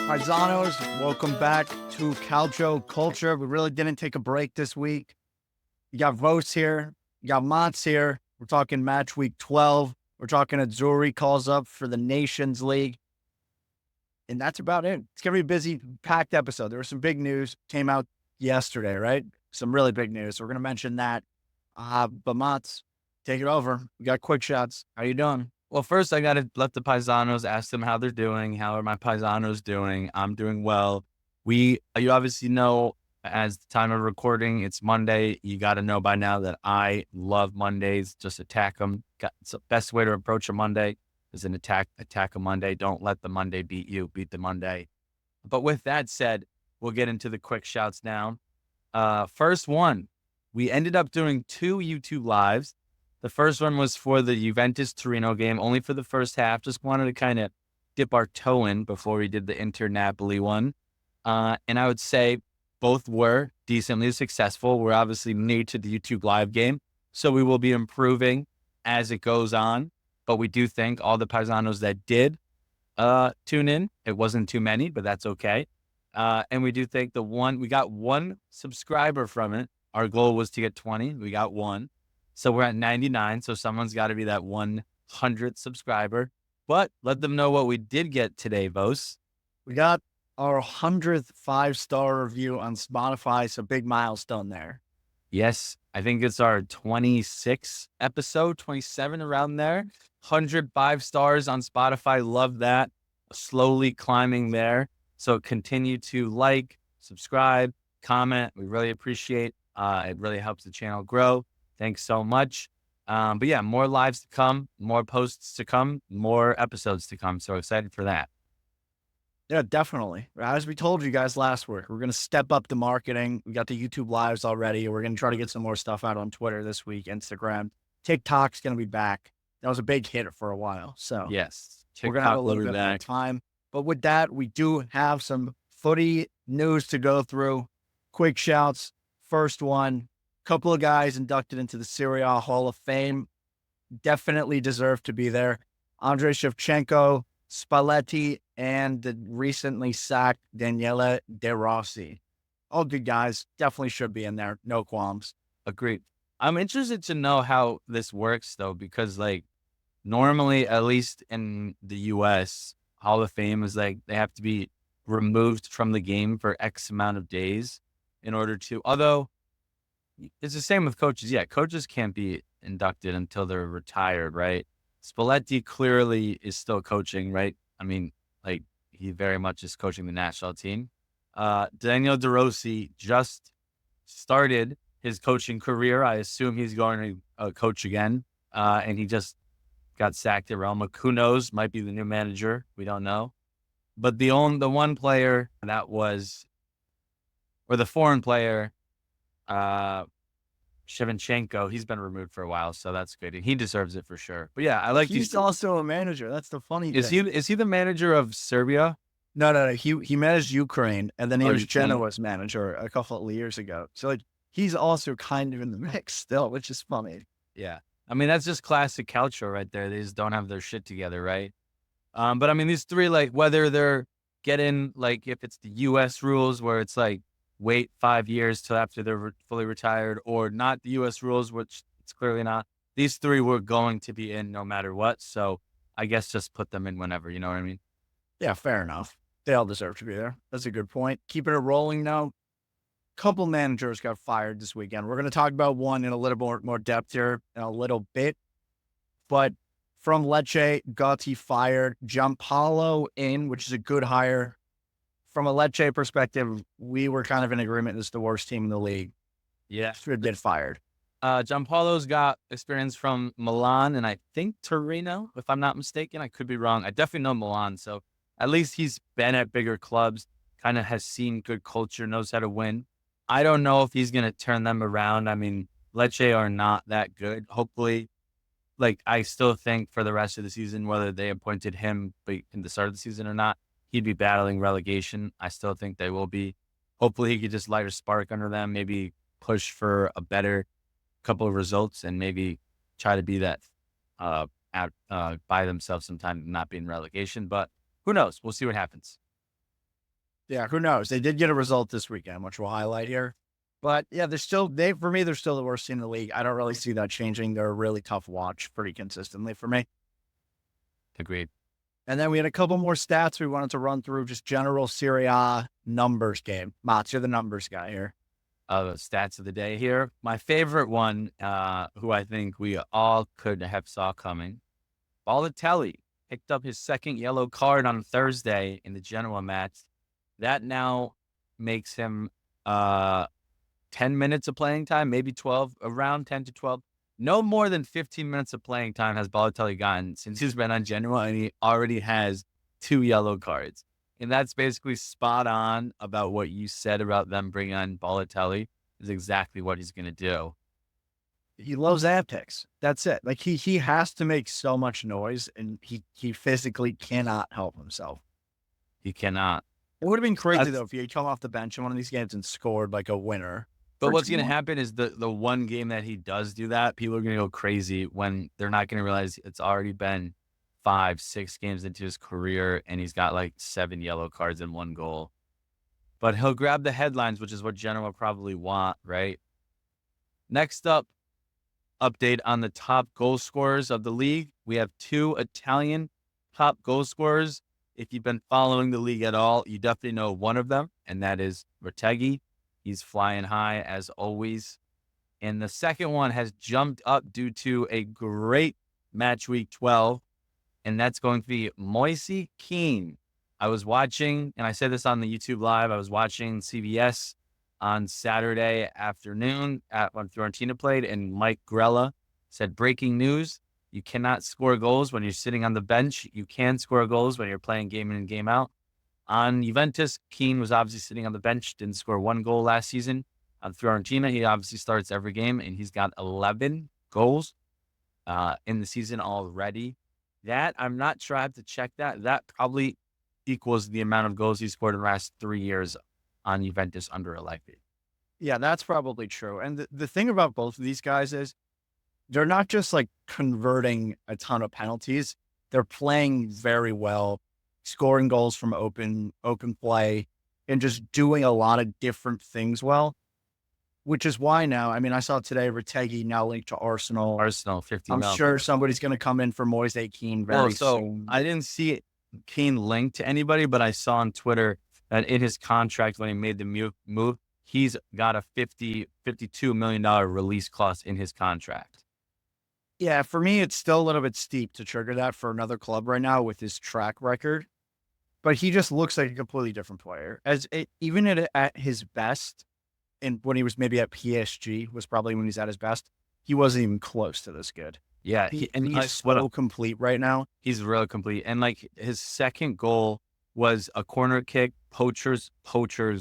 Paisanos, welcome back to Calcio Culture. We really didn't take a break this week. You got Vos here, you got Motts here. We're talking match week 12. We're talking Azzurri calls up for the Nations League. And that's about it. It's going to be a busy, packed episode. There was some big news came out yesterday, right? Some really big news. So we're going to mention that. But Motts, take it over. We got quick shots. How you doing? Well, first I got to let the Paisanos ask them how they're doing. How are my Paisanos doing? I'm doing well. You obviously know, as the time of recording, it's Monday. You got to know by now that I love Mondays. Just attack them. It's the best way to approach a Monday is an attack a Monday. Don't let the Monday beat you. Beat the Monday. But with that said, we'll get into the quick shouts now. First one, we ended up doing 2 YouTube lives. The first one was for the Juventus-Torino game, only for the first half. Just wanted to kind of dip our toe in before we did the Inter-Napoli one. And I would say both were decently successful. We're obviously new to the YouTube live game, so we will be improving as it goes on. But we do thank all the Paisanos that did tune in. It wasn't too many, but that's okay. And we do thank we got 1 subscriber from it. Our goal was to get 20. We got 1. So we're at 99. So someone's got to be that 100th subscriber. But let them know what we did get today, Vos. We got our 100th 5-star review on Spotify. So big milestone there. Yes, I think it's our 26th episode, 27 around there. 105 stars on Spotify. Love that. Slowly climbing there. So continue to like, subscribe, comment. We really appreciate it. Really helps the channel grow. Thanks so much. But yeah, more lives to come, more posts to come, more episodes to come. So excited for that. Yeah, definitely. As we told you guys last week, we're going to step up the marketing. We got the YouTube lives already. We're going to try to get some more stuff out on Twitter this week, Instagram. TikTok's going to be back. That was a big hit for a while. So yes, we're going to have a little bit more time. But with that, we do have some footy news to go through. Quick shouts. First one, couple of guys inducted into the Serie A Hall of Fame. Definitely deserve to be there. Andre Schevchenko, Spalletti, and the recently sacked Daniele De Rossi. All good guys. Definitely should be in there. No qualms. Agreed. I'm interested to know how this works, though, because, normally, at least in the U.S., Hall of Fame is they have to be removed from the game for X amount of days in order to, although it's the same with coaches. Yeah, coaches can't be inducted until they're retired, right? Spalletti clearly is still coaching, right? I mean, he very much is coaching the national team. Daniel De Rossi just started his coaching career. I assume he's going to coach again. And he just got sacked at Roma. Who knows? Might be the new manager. We don't know. But the one player that was, or the foreign player, Schevchenko, he's been removed for a while, so that's good. And he deserves it for sure. But yeah, I like He's also a manager. That's the funny thing. Is he the manager of Serbia? No. He managed Ukraine, and then he was Genoa's manager a couple of years ago. So he's also kind of in the mix still, which is funny. Yeah. I mean, that's just classic Calcio right there. They just don't have their shit together, right? But I mean, these three, whether they're getting, if it's the U.S. rules where it's wait 5 years till after they're fully retired, or not the U.S. rules, which it's clearly not. These three were going to be in no matter what. So I guess just put them in whenever, you know what I mean? Yeah, fair enough. They all deserve to be there. That's a good point. Keeping it rolling now. Couple managers got fired this weekend. We're going to talk about one in a little more depth here in a little bit. But from Lecce, Gatti fired. Giampaolo in, which is a good hire. From a Lecce perspective, we were kind of in agreement it's the worst team in the league. Yeah. Should get fired. Giampaolo's got experience from Milan and I think Torino, if I'm not mistaken. I could be wrong. I definitely know Milan. So at least he's been at bigger clubs, kind of has seen good culture, knows how to win. I don't know if he's going to turn them around. I mean, Lecce are not that good. Hopefully, I still think for the rest of the season, whether they appointed him in the start of the season or not, he'd be battling relegation. I still think they will be. Hopefully, he could just light a spark under them, maybe push for a better couple of results and maybe try to be that by themselves sometime, not being relegation. But who knows? We'll see what happens. Yeah, who knows? They did get a result this weekend, which we'll highlight here. But yeah, for me, they're still the worst team in the league. I don't really see that changing. They're a really tough watch pretty consistently for me. Agreed. And then we had a couple more stats we wanted to run through, just general Serie A numbers game. Mats, you're the numbers guy here. Stats of the day here. My favorite one, who I think we all could have saw coming, Balotelli picked up his second yellow card on Thursday in the Genoa match. That now makes him 10 minutes of playing time, maybe 12, around 10 to 12. No more than 15 minutes of playing time has Balotelli gotten since he's been on Genoa, and he already has 2 yellow cards. And that's basically spot on about what you said about them bringing on Balotelli is exactly what he's going to do. He loves antics. That's it. Like he has to make so much noise, and he physically cannot help himself. He cannot. It would have been crazy though if he had come off the bench in one of these games and scored like a winner. But what's going to happen is the one game that he does do that, people are going to go crazy when they're not going to realize it's already been 5-6 games into his career, and he's got like 7 yellow cards and 1 goal. But he'll grab the headlines, which is what Genoa probably want, right? Next up, update on the top goal scorers of the league. We have 2 Italian top goal scorers. If you've been following the league at all, you definitely know one of them, and that is Retegui. He's flying high as always. And the second one has jumped up due to a great match week 12, and that's going to be Moise Kean. I was watching, and I said this on the YouTube Live, I was watching CBS on Saturday afternoon when Fiorentina played, and Mike Grella said, breaking news, you cannot score goals when you're sitting on the bench. You can score goals when you're playing game in and game out. On Juventus, Kean was obviously sitting on the bench, didn't score 1 goal last season. On Fiorentina, he obviously starts every game, and he's got 11 goals in the season already. That, I'm not sure, I have to check that. That probably equals the amount of goals he scored in the last 3 years on Juventus under Allegri. Yeah, that's probably true. And the thing about both of these guys is they're not just like converting a ton of penalties. They're playing very well, scoring goals from open play, and just doing a lot of different things well, which is why now, I mean, I saw today Retegui now linked to Arsenal. 50 I'm mil. sure somebody's going to come in for Moise Kean very soon. I didn't see Kean linked to anybody, but I saw on Twitter that in his contract when he made the move, he's got a $52 million release clause in his contract. Yeah, for me, it's still a little bit steep to trigger that for another club right now with his track record. But he just looks like a completely different player. Even at his best, and when he was maybe at PSG, was probably when he's at his best, he wasn't even close to this good. Yeah, he's so complete right now. He's real complete. And like his second goal was a corner kick, poacher's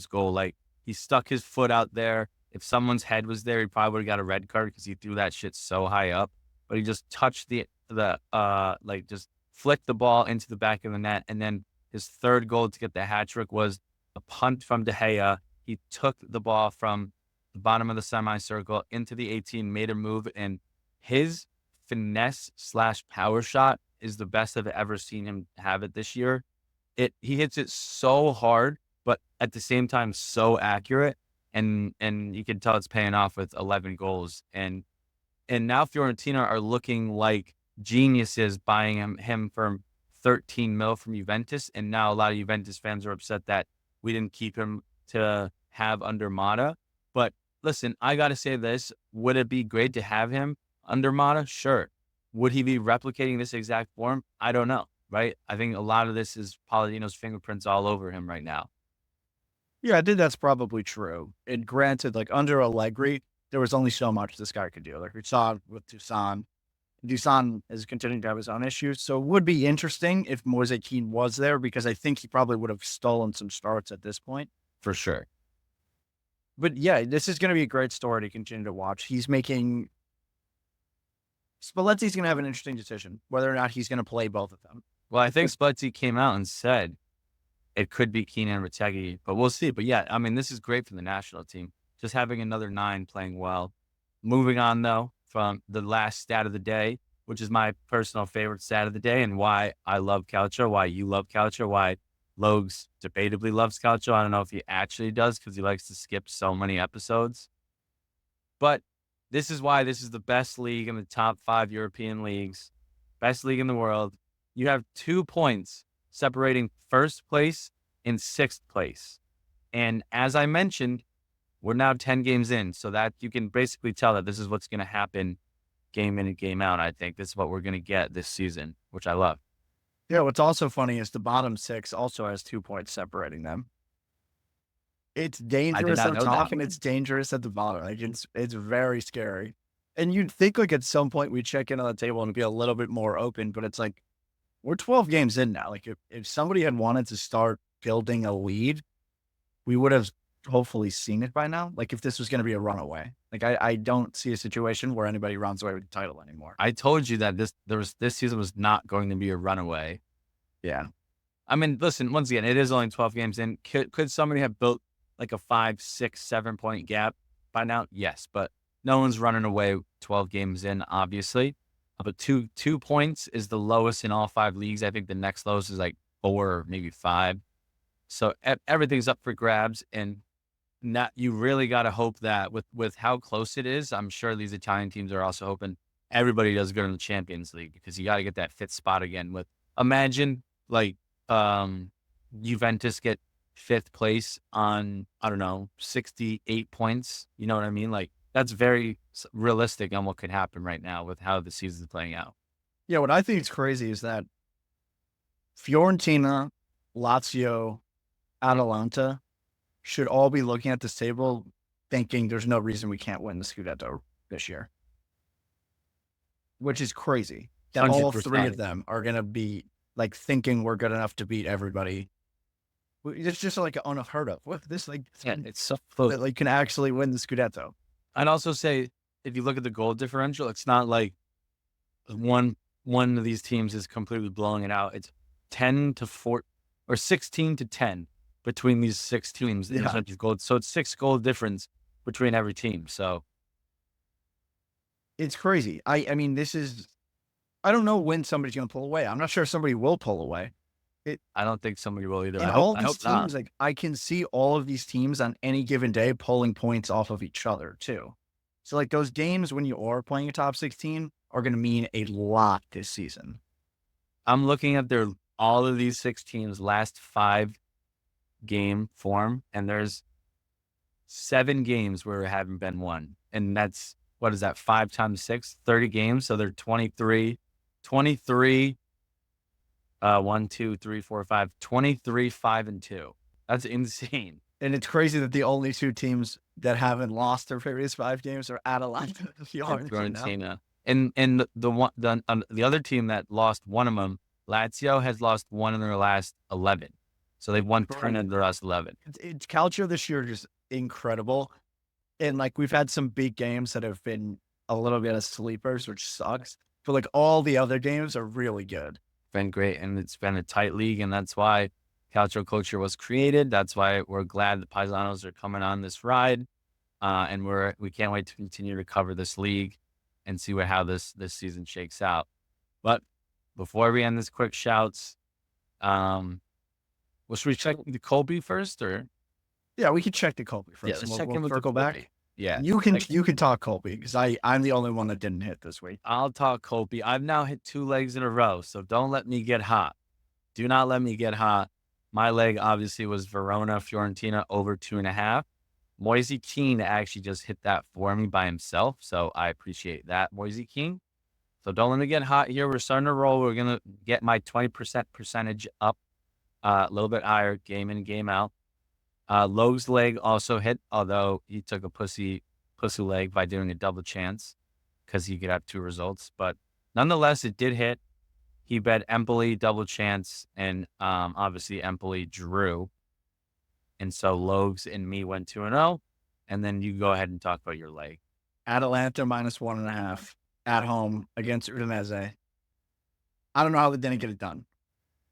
goal. Like he stuck his foot out there. If someone's head was there, he probably would have got a red card because he threw that shit so high up. But he just touched just flicked the ball into the back of the net. And then his third goal to get the hat trick was a punt from De Gea. He took the ball from the bottom of the semicircle into the 18, made a move, and his finesse / power shot is the best I've ever seen him have it this year. He hits it so hard, but at the same time so accurate, and you can tell it's paying off with 11 goals. And now Fiorentina are looking like geniuses buying him for 13 mil from Juventus, and now a lot of Juventus fans are upset that we didn't keep him to have under Mata. But listen, I got to say this, would it be great to have him under Mata? Sure. Would he be replicating this exact form? I don't know, right? I think a lot of this is Palladino's fingerprints all over him right now. Yeah, I think that's probably true. And granted, like under Allegri, there was only so much this guy could do. Like we saw with Dusan. Dusan is continuing to have his own issues. So it would be interesting if Moise Kean was there, because I think he probably would have stolen some starts at this point. For sure. But yeah, this is going to be a great story to continue to watch. Spalletti's going to have an interesting decision, whether or not he's going to play both of them. Well, I think Spalletti came out and said it could be Kean and Retegui, but we'll see. But yeah, I mean, this is great for the national team. Just having another 9 playing well. Moving on, though, from the last stat of the day, which is my personal favorite stat of the day and why I love Calcio, why you love Calcio, why Logs debatably loves Calcio. I don't know if he actually does because he likes to skip so many episodes. But this is why this is the best league in the top 5 European leagues, best league in the world. You have 2 points separating first place and 6th place. And as I mentioned, we're now 10 games in, so that you can basically tell that this is what's going to happen game in and game out. I think this is what we're going to get this season, which I love. Yeah, what's also funny is the bottom 6 also has 2 points separating them. It's dangerous not at know the top that. and it's dangerous at the bottom. Like it's very scary. And you'd think like at some point we check in on the table and be a little bit more open, but it's like we're 12 games in now. Like if somebody had wanted to start building a lead, we would have hopefully seen it by now. Like if this was going to be a runaway, like I don't see a situation where anybody runs away with the title anymore. I told you that this season was not going to be a runaway. Yeah. I mean, listen, once again, it is only 12 games in. Could somebody have built like a 5, 6, 7 point gap by now? Yes, but no one's running away 12 games in, obviously. But 2 points is the lowest in all 5 leagues. I think the next lowest is like 4 or maybe 5. So everything's up for grabs, and you really got to hope that with how close it is, I'm sure these Italian teams are also hoping everybody does good in the Champions League because you got to get that 5th spot again. Imagine like Juventus get 5th place on, I don't know, 68 points. You know what I mean? Like that's very realistic on what could happen right now with how the season's playing out. Yeah, what I think is crazy is that Fiorentina, Lazio, Atalanta should all be looking at this table thinking there's no reason we can't win the Scudetto this year. Which is crazy. That all 100%. 3 of them are going to be like thinking we're good enough to beat everybody. It's just like unheard of. What this like? Yeah, it's so close. That like can actually win the Scudetto. I'd also say if you look at the goal differential, it's not like one of these teams is completely blowing it out. It's 10 to 4 or 16 to 10 between these 6 teams. Yeah. So it's 6 goal difference between every team. So it's crazy. I mean, this is. I don't know when somebody's going to pull away. I'm not sure somebody will pull away. I don't think somebody will either. And all these teams, like I can see all of these teams on any given day pulling points off of each other too. So like those games when you are playing a top 16 are going to mean a lot this season. I'm looking at all of these 6 teams' last 5 game form, and there's 7 games where it haven't been won, and that's what is that 5 times 6, 30 games. So they're 23. 1, 2, 3, 4, 5, 23, 5 and 2. That's insane. And it's crazy that the only 2 teams that haven't lost their previous 5 games are Atalanta and Fiorentina. And the other team that lost one of them, Lazio, has lost 1 in their last 11. So they've won 10 in their last 11. It's Calcio this year just incredible. And like we've had some big games that have been a little bit of sleepers, which sucks. But like all the other games are really good. Been great, and it's been a tight league, and that's why Calcio Culture was created. That's why we're glad the Paisanos are coming on this ride, and we can't wait to continue to cover this league and see how this season shakes out. But before we end this, quick shouts. Should we check the Culpi first, or? Yeah, we can check the Culpi first. Yeah, let's check in with circle back. Yeah, you can talk Culpi because I'm the only one that didn't hit this week. I'll talk Culpi. I've now hit 2 legs in a row, so don't let me get hot. Do not let me get hot. My leg obviously was Verona Fiorentina over 2.5. Moise Keane actually just hit that for me by himself, so I appreciate that, Moise Keane. So don't let me get hot here. We're starting to roll. We're gonna get my 20% percentage up, a little bit higher, game in, game out. Logue's leg also hit, although he took a pussy leg by doing a double chance because he could have 2 results. But nonetheless, it did hit. He bet Empoli double chance, and obviously Empoli drew. And so Logues and me went 2-0. And then you go ahead and talk about your leg. Atalanta -1.5 at home against Udinese. I don't know how they didn't get it done.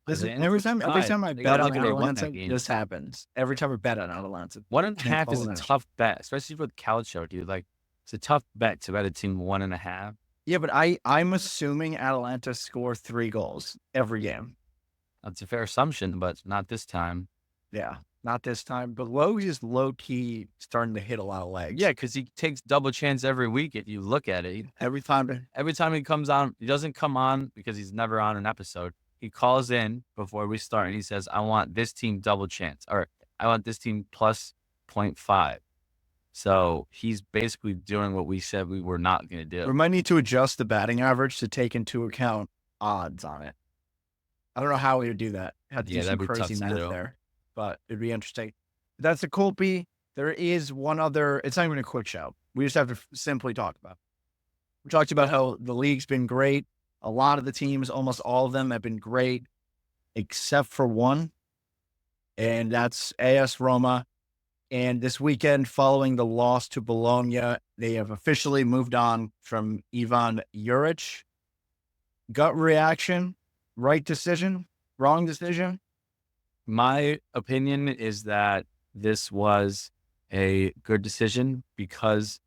Listen, every time I bet on Atalanta, this happens. Every time I bet on Atalanta. 1.5 is a tough bet, especially with Calcio, dude. Like, it's a tough bet to bet a team 1.5. Yeah, but I'm assuming Atalanta score 3 goals every game. That's a fair assumption, but not this time. Yeah, not this time. But Lowe is low-key starting to hit a lot of legs. Yeah, because he takes double chance every week if you look at it. Every time. Every time he comes on, he doesn't come on because he's never on an episode. He calls in before we start and he says, I want this team double chance, or I want this team plus 0.5. So he's basically doing what we said we were not going to do. We might need to adjust the batting average to take into account odds on it. I don't know how we would do that. Had to do some crazy math there, but it'd be interesting. That's a Culpi. There is one other. It's not even a quick show. We just have to simply talk about it. We talked about how the league's been great. A lot of the teams, almost all of them, have been great, except for one, and that's AS Roma. And this weekend, following the loss to Bologna, they have officially moved on from Ivan Juric. Gut reaction, right decision, wrong decision? My opinion is that this was a good decision because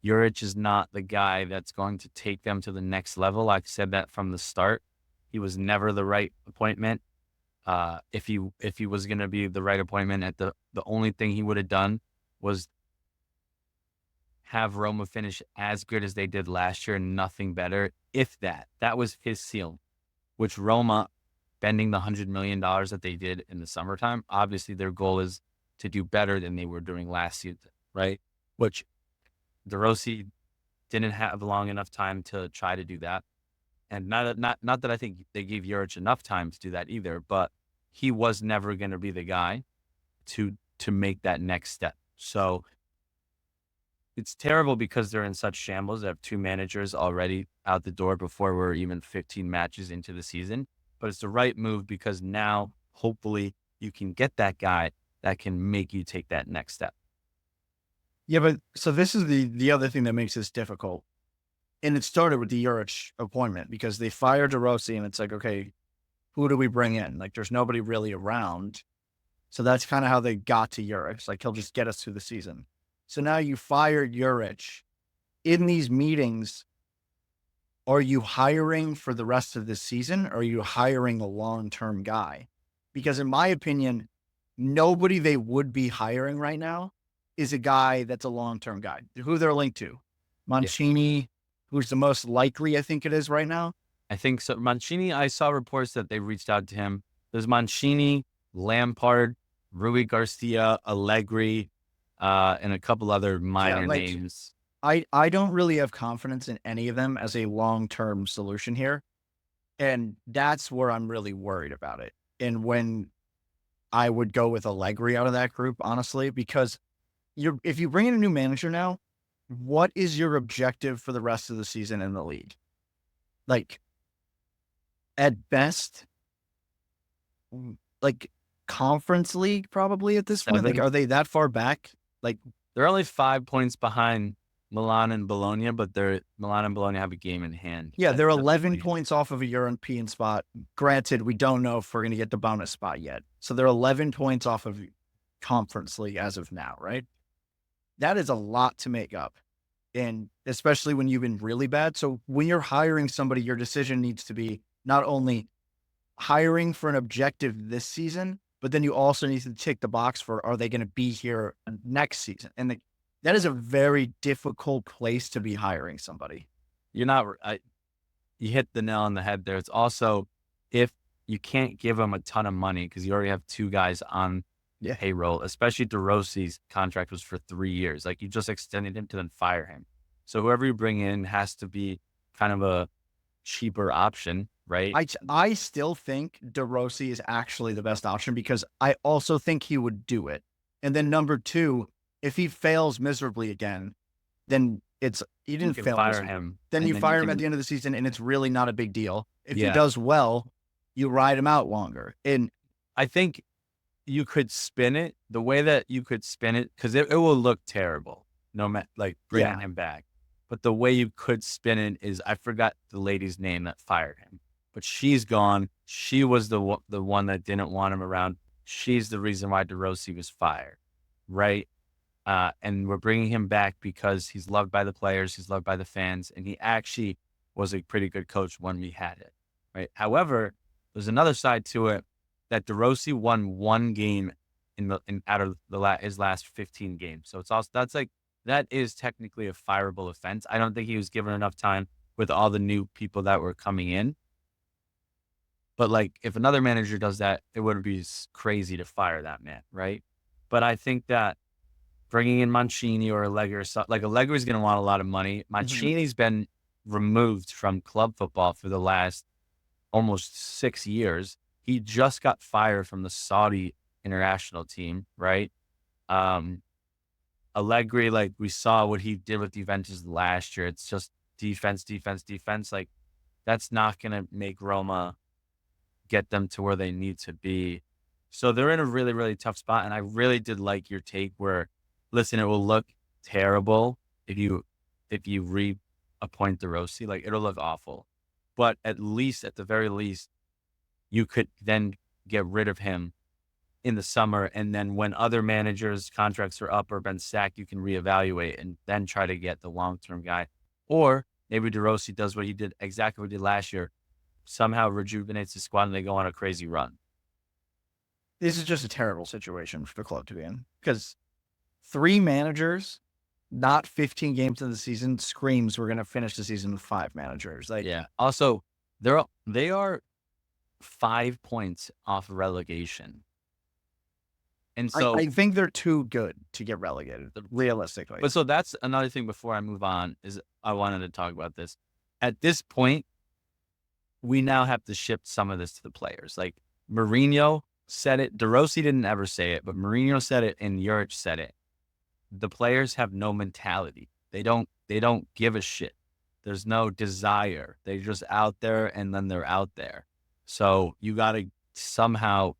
Juric is not the guy that's going to take them to the next level. I've said that from the start. He was never the right appointment. If he was going to be the right appointment, the only thing he would have done was have Roma finish as good as they did last year and nothing better. If that was his seal, which Roma, spending the $100 million that they did in the summertime, obviously their goal is to do better than they were doing last season, right? Which De Rossi didn't have long enough time to try to do that. And not that I think they gave Juric enough time to do that either, but he was never going to be the guy to make that next step. So it's terrible because they're in such shambles. They have two managers already out the door before we're even 15 matches into the season. But it's the right move because now, hopefully, you can get that guy that can make you take that next step. Yeah, but so this is the other thing that makes this difficult. And it started with the Juric appointment because they fired De Rossi and it's like, okay, who do we bring in? Like, there's nobody really around. So that's kind of how they got to Juric. It's like, he'll just get us through the season. So now you fired Juric. In these meetings, are you hiring for the rest of the season or are you hiring a long-term guy? Because in my opinion, nobody they would be hiring right now is a guy that's a long-term guy. Who they're linked to. Mancini, who's the most likely, I think it is right now. I think so. Mancini, I saw reports that they reached out to him. There's Mancini, Lampard, Rui Garcia, Allegri, and a couple other minor names. I don't really have confidence in any of them as a long-term solution here. And that's where I'm really worried about it. And when I would go with Allegri out of that group, honestly, because if you bring in a new manager now, what is your objective for the rest of the season in the league? Like, at best, like conference league probably at this point. Like, are they that far back? Like, they're only 5 points behind Milan and Bologna, but Milan and Bologna have a game in hand. Yeah, they're 11 points off of a European spot. Granted, we don't know if we're going to get the bonus spot yet. So they're 11 points off of conference league as of now, right? That is a lot to make up. And especially when you've been really bad. So when you're hiring somebody, your decision needs to be not only hiring for an objective this season, but then you also need to tick the box for, are they going to be here next season? And that is a very difficult place to be hiring somebody. You hit the nail on the head there. It's also, if you can't give them a ton of money because you already have two guys on payroll, especially De Rossi's contract was for 3 years. Like, you just extended him to then fire him. So whoever you bring in has to be kind of a cheaper option, right? I still think De Rossi is actually the best option because I also think he would do it. And then number two, if he fails miserably again, then he didn't fail. Fire him. Then you fire him at the end of the season and it's really not a big deal. If he does well, you ride him out longer. And I think you could spin it the way that you could spin it, because it will look terrible, no matter, like, bringing him back. But the way you could spin it is, I forgot the lady's name that fired him, but she's gone. She was the one that didn't want him around. She's the reason why De Rossi was fired, right? And we're bringing him back because he's loved by the players, he's loved by the fans, and he actually was a pretty good coach when we had it, right? However, there's another side to it. that De Rossi won one game out of his last 15 games. So it's also that is technically a fireable offense. I don't think he was given enough time with all the new people that were coming in. But like, if another manager does that, it wouldn't be crazy to fire that man, right? But I think that bringing in Mancini or Allegri or something, like Allegri is going to want a lot of money. Mancini's been removed from club football for the last almost 6 years. He just got fired from the Saudi international team, right? Allegri, like we saw what he did with Juventus last year. It's just defense. Like, that's not going to make Roma get them to where they need to be. So they're in a really, really tough spot. And I really did like your take where, listen, it will look terrible if you reappoint De Rossi. Like, it'll look awful. But at the very least, you could then get rid of him in the summer. And then when other managers' contracts are up or been sacked, you can reevaluate and then try to get the long-term guy. Or maybe De Rossi does what he did, exactly what he did last year, somehow rejuvenates the squad and they go on a crazy run. This is just a terrible situation for the club to be in, because 3 managers, not 15 games in the season, screams we're going to finish the season with 5 managers. Like, yeah. Also, they are 5 points off relegation. And so I think they're too good to get relegated, realistically. But so that's another thing before I move on, is I wanted to talk about this. At this point, we now have to shift some of this to the players. Like, Mourinho said it. De Rossi didn't ever say it, but Mourinho said it and Juric said it. The players have no mentality. They don't give a shit. There's no desire. They're just out there and then they're out there. So you got to somehow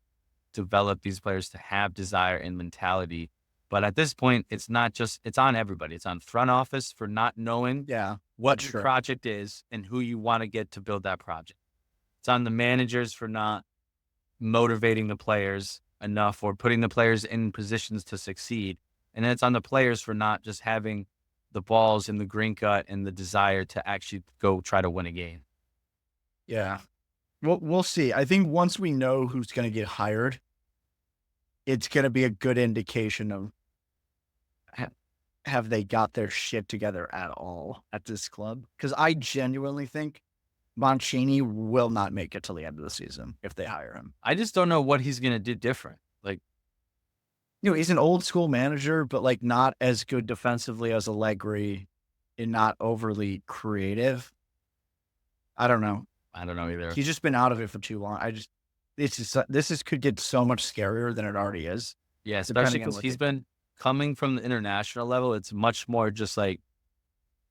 develop these players to have desire and mentality. But at this point, it's on everybody. It's on front office for not knowing what your project is and who you want to get to build that project. It's on the managers for not motivating the players enough or putting the players in positions to succeed. And then it's on the players for not just having the balls and the green gut and the desire to actually go try to win a game. Yeah. We'll see. I think once we know who's going to get hired, it's going to be a good indication of have they got their shit together at all at this club? Because I genuinely think Mancini will not make it till the end of the season if they hire him. I just don't know what he's going to do different. Like, he's an old school manager, but like not as good defensively as Allegri and not overly creative. I don't know either. He's just been out of it for too long. This could get so much scarier than it already is. Yeah, especially because he's been coming from the international level. It's much more just like,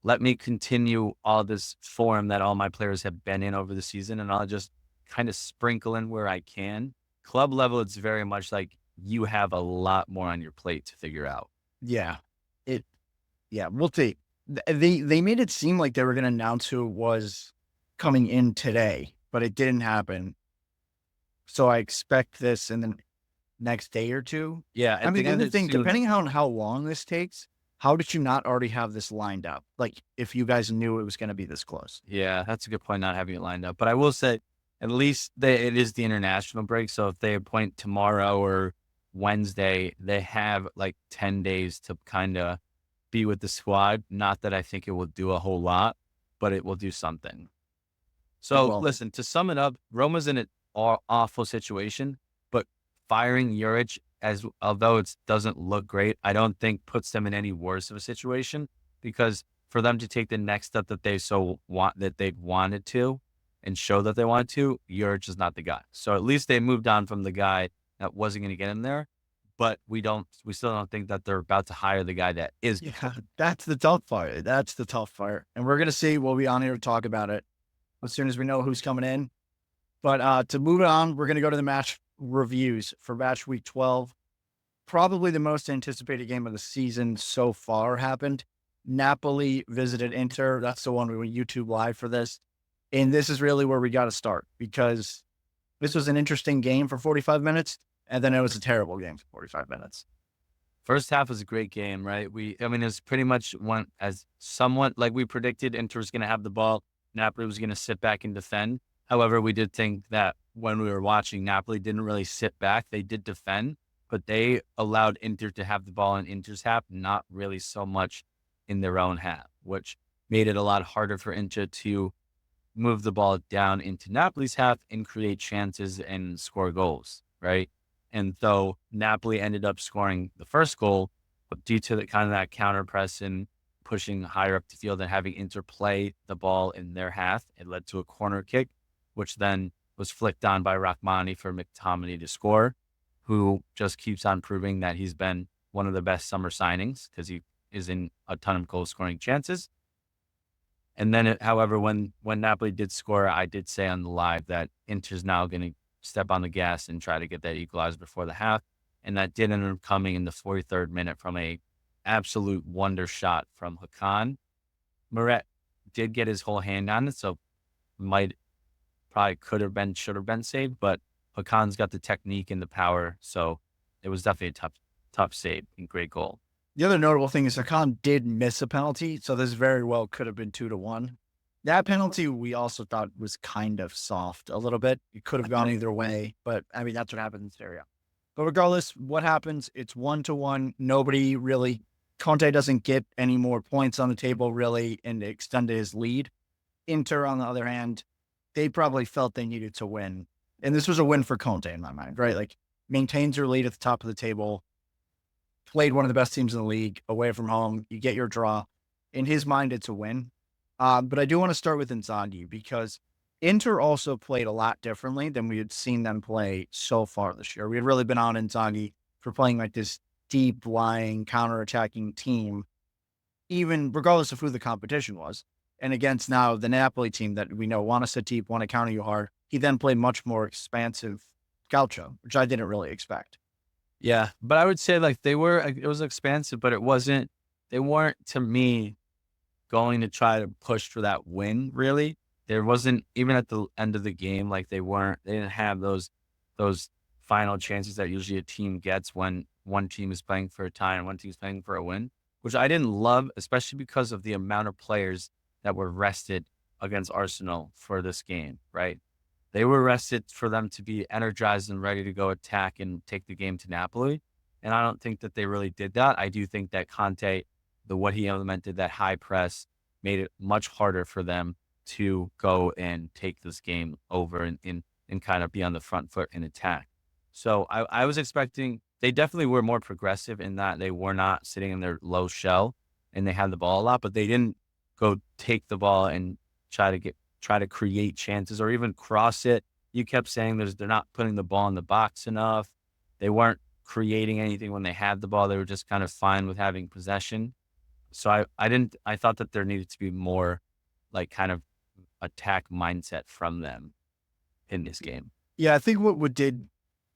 let me continue all this form that all my players have been in over the season, and I'll just kind of sprinkle in where I can. Club level, it's very much like you have a lot more on your plate to figure out. Yeah. We'll see. They made it seem like they were going to announce who was coming in today, but it didn't happen. So I expect this in the next day or two. Yeah. I mean, the other thing, depending on how long this takes, how did you not already have this lined up? Like, if you guys knew it was going to be this close. Yeah, that's a good point, not having it lined up. But I will say, at least it is the international break. So if they appoint tomorrow or Wednesday, they have like 10 days to kind of be with the squad. Not that I think it will do a whole lot, but it will do something. So listen, to sum it up, Roma's in an awful situation, but firing Juric, although it doesn't look great, I don't think puts them in any worse of a situation, because for them to take the next step that they've wanted to and show that they wanted to, Juric is not the guy. So at least they moved on from the guy that wasn't going to get in there, but we still don't think that they're about to hire the guy that is. Yeah, that's the tough part. And we're going to see. We'll be on here to talk about it as soon as we know who's coming in. But to move on, we're going to go to the match reviews for match week 12. Probably the most anticipated game of the season so far happened. Napoli visited Inter. That's the one we went YouTube live for this. And this is really where we got to start, because this was an interesting game for 45 minutes, and then it was a terrible game for 45 minutes. First half was a great game, right? It was pretty much went as somewhat like we predicted. Inter was going to have the ball. Napoli was going to sit back and defend. However, we did think that when we were watching, Napoli didn't really sit back. They did defend, but they allowed Inter to have the ball in Inter's half, not really so much in their own half, which made it a lot harder for Inter to move the ball down into Napoli's half and create chances and score goals, right? And so Napoli ended up scoring the first goal, but due to the kind of that counter press and pushing higher up the field and having Inter play the ball in their half, it led to a corner kick, which then was flicked on by Rachmani for McTominay to score, who just keeps on proving that he's been one of the best summer signings because he is in a ton of goal scoring chances. And then, however, when Napoli did score, I did say on the live that Inter's now going to step on the gas and try to get that equalizer before the half. And that did end up coming in the 43rd minute from a absolute wonder shot from Hakan. Meret did get his whole hand on it, so probably should have been saved, but Hakan's got the technique and the power, so it was definitely a tough save and great goal. The other notable thing is Hakan did miss a penalty, so this very well could have been 2-1. That penalty we also thought was kind of soft a little bit. It could have gone either way, but I mean, that's what happens in Serie A. But regardless, what happens, it's 1-1. Nobody really, Conte doesn't get any more points on the table really and extended his lead. Inter, on the other hand, they probably felt they needed to win. And this was a win for Conte in my mind, right? Like maintains your lead at the top of the table, played one of the best teams in the league away from home. You get your draw. In his mind, it's a win. But I do want to start with Inzaghi because Inter also played a lot differently than we had seen them play so far this year. We had really been on Inzaghi for playing like this deep lying, counterattacking team, even regardless of who the competition was. And against now the Napoli team that we know want to sit deep, want to counter you hard. He then played much more expansive calcio, which I didn't really expect. Yeah, but I would say like it was expansive, but they weren't to me going to try to push for that win, really. There wasn't, even at the end of the game, like they didn't have those final chances that usually a team gets when one team is playing for a tie and one team is playing for a win, which I didn't love, especially because of the amount of players that were rested against Arsenal for this game, right? They were rested for them to be energized and ready to go attack and take the game to Napoli. And I don't think that they really did that. I do think that Conte, what he implemented, that high press, made it much harder for them to go and take this game over and kind of be on the front foot and attack. So I was expecting, they definitely were more progressive in that they were not sitting in their low shell and they had the ball a lot, but they didn't go take the ball and try to create chances or even cross it. You kept saying they're not putting the ball in the box enough. They weren't creating anything when they had the ball. They were just kind of fine with having possession. So I thought that there needed to be more like kind of attack mindset from them in this game. Yeah, I think what did,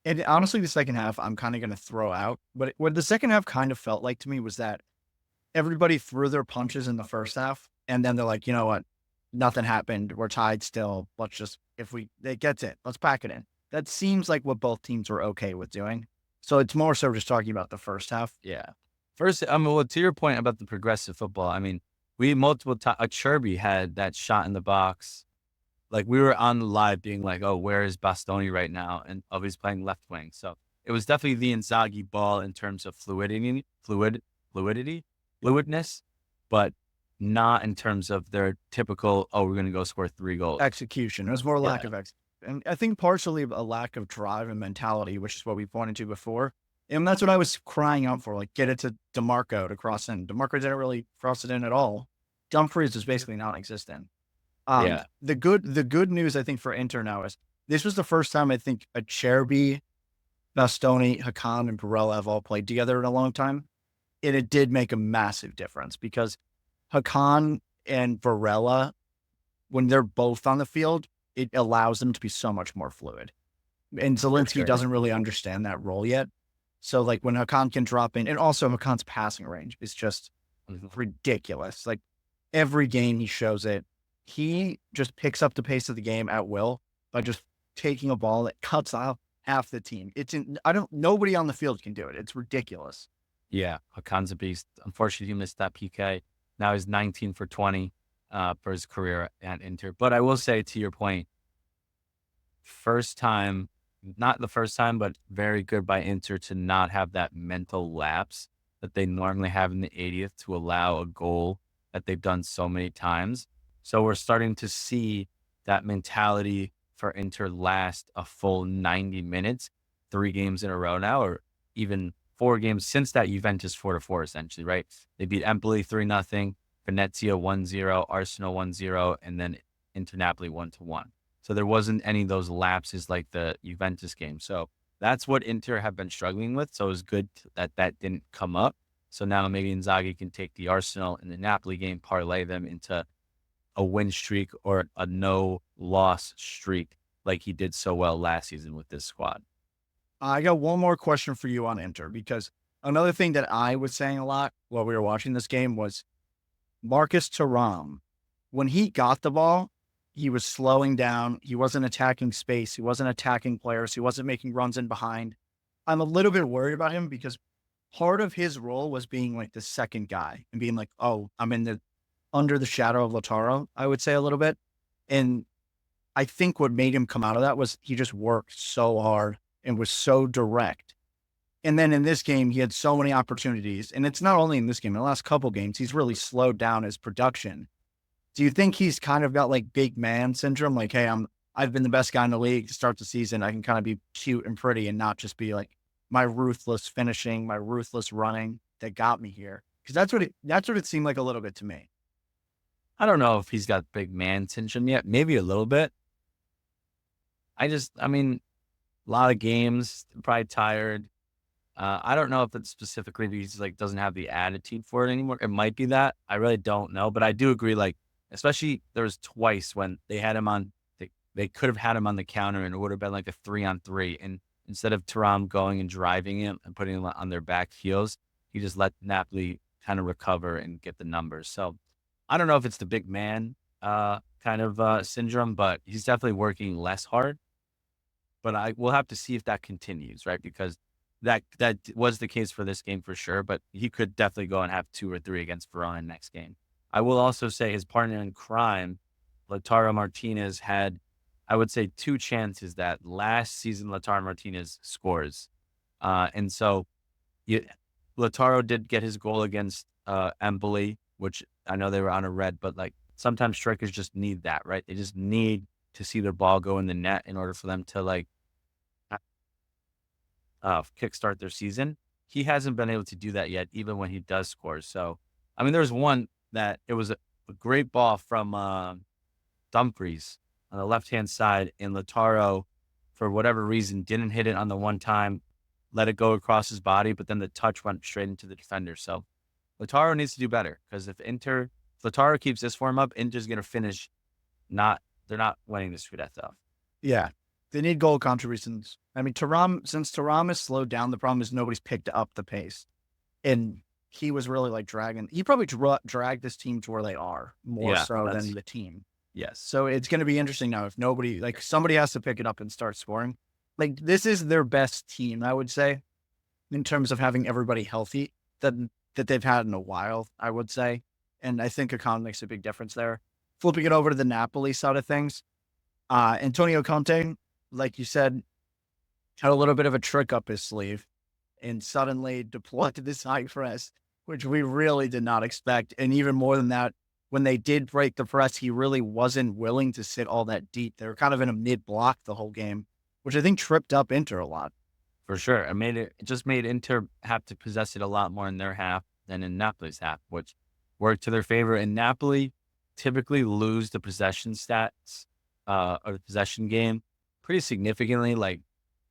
and honestly, the second half I'm kind of going to throw out, but what the second half kind of felt like to me was that everybody threw their punches in the first half, and then they're like, you know what, nothing happened, we're tied still. Let's just, it gets it, let's pack it in. That seems like what both teams were okay with doing. So it's more so just talking about the first half. Yeah. First, well, to your point about the progressive football, I mean, we multiple times, Cherby had that shot in the box. Like we were on the live being like, oh, where is Bastoni right now? And he's playing left wing. So it was definitely the Inzaghi ball in terms of fluidness, but not in terms of their typical, oh, we're going to go score 3 goals. Execution. It was more lack of execution. And I think partially a lack of drive and mentality, which is what we pointed to before. And that's what I was crying out for, like get it to DeMarco to cross in. DeMarco didn't really cross it in at all. Dumfries was basically non-existent. The good news I think for Inter now is this was the first time I think Acerbi, Bastoni, Hakan, and Barella have all played together in a long time. And it did make a massive difference because Hakan and Barella, when they're both on the field, it allows them to be so much more fluid. And Zielinski doesn't really understand that role yet. So like when Hakan can drop in, and also Hakan's passing range is just ridiculous. Like every game he shows it. He just picks up the pace of the game at will by just taking a ball that cuts off half the team. Nobody on the field can do it. It's ridiculous. Yeah, Hakan's a beast. Unfortunately, he missed that PK. Now he's 19 for 20 for his career at Inter. But I will say, to your point, not the first time, but very good by Inter to not have that mental lapse that they normally have in the 80th to allow a goal that they've done so many times. So we're starting to see that mentality for Inter last a full 90 minutes, 3 games in a row now, or even 4 games since that Juventus 4-4, essentially, right? They beat Empoli 3-0, Venezia 1-0, Arsenal 1-0, and then Inter Napoli 1-1. So there wasn't any of those lapses like the Juventus game. So that's what Inter have been struggling with. So it was good that that didn't come up. So now maybe Inzaghi can take the Arsenal and the Napoli game, parlay them into a win streak or a no-loss streak like he did so well last season with this squad. I got one more question for you on Inter, because another thing that I was saying a lot while we were watching this game was Marcus Thuram. When he got the ball, he was slowing down. He wasn't attacking space. He wasn't attacking players. He wasn't making runs in behind. I'm a little bit worried about him because part of his role was being like the second guy and being like, oh, I'm under the shadow of Lautaro, I would say a little bit. And I think what made him come out of that was he just worked so hard and was so direct. And then in this game, he had so many opportunities. And it's not only in this game, in the last couple games, he's really slowed down his production. Do you think he's kind of got like big man syndrome? Like, hey, I've been the best guy in the league to start the season. I can kind of be cute and pretty and not just be like my ruthless finishing, my ruthless running that got me here. Because that's what it seemed like a little bit to me. I don't know if he's got big man syndrome yet. Maybe a little bit. I mean, a lot of games, probably tired. I don't know if it's specifically because he like doesn't have the attitude for it anymore. It might be that. I really don't know, but I do agree. Like, especially there was twice when they had him on. They could have had him on the counter, and it would have been like a 3-on-3. And instead of Thuram going and driving him and putting him on their back heels, he just let Napoli kind of recover and get the numbers. So I don't know if it's the big man kind of syndrome, but he's definitely working less hard. But we'll have to see if that continues, right? Because that was the case for this game for sure. But he could definitely go and have 2 or 3 against Verona next game. I will also say his partner in crime, Lautaro Martinez, had, I would say, 2 chances that last season Lautaro Martinez scores. And so Lautaro did get his goal against Empoli, which I know they were on a red, but like sometimes strikers just need that, right? They just need to see their ball go in the net in order for them to like kickstart their season. He hasn't been able to do that yet, even when he does score. So, I mean, there was one that it was a great ball from Dumfries on the left-hand side, and Lautaro, for whatever reason, didn't hit it on the one time, let it go across his body, but then the touch went straight into the defender. So Lautaro needs to do better, because if Lautaro keeps this form up, Inter's going to finish they're not winning the Scudetto. Yeah. They need goal contributions. I mean, since Thuram is slowed down, the problem is nobody's picked up the pace. And he was really like he probably dragged this team to where they are more so than the team. Yes. So it's going to be interesting now if somebody has to pick it up and start scoring. Like, this is their best team, I would say, in terms of having everybody healthy that they've had in a while, I would say. And I think Akan makes a big difference there. Flipping it over to the Napoli side of things, Antonio Conte, like you said, had a little bit of a trick up his sleeve and suddenly deployed this high press, which we really did not expect. And even more than that, when they did break the press, he really wasn't willing to sit all that deep. They were kind of in a mid-block the whole game, which I think tripped up Inter a lot. For sure. It just made Inter have to possess it a lot more in their half than in Napoli's half, which worked to their favor. And Napoli typically lose the possession stats or the possession game pretty significantly, like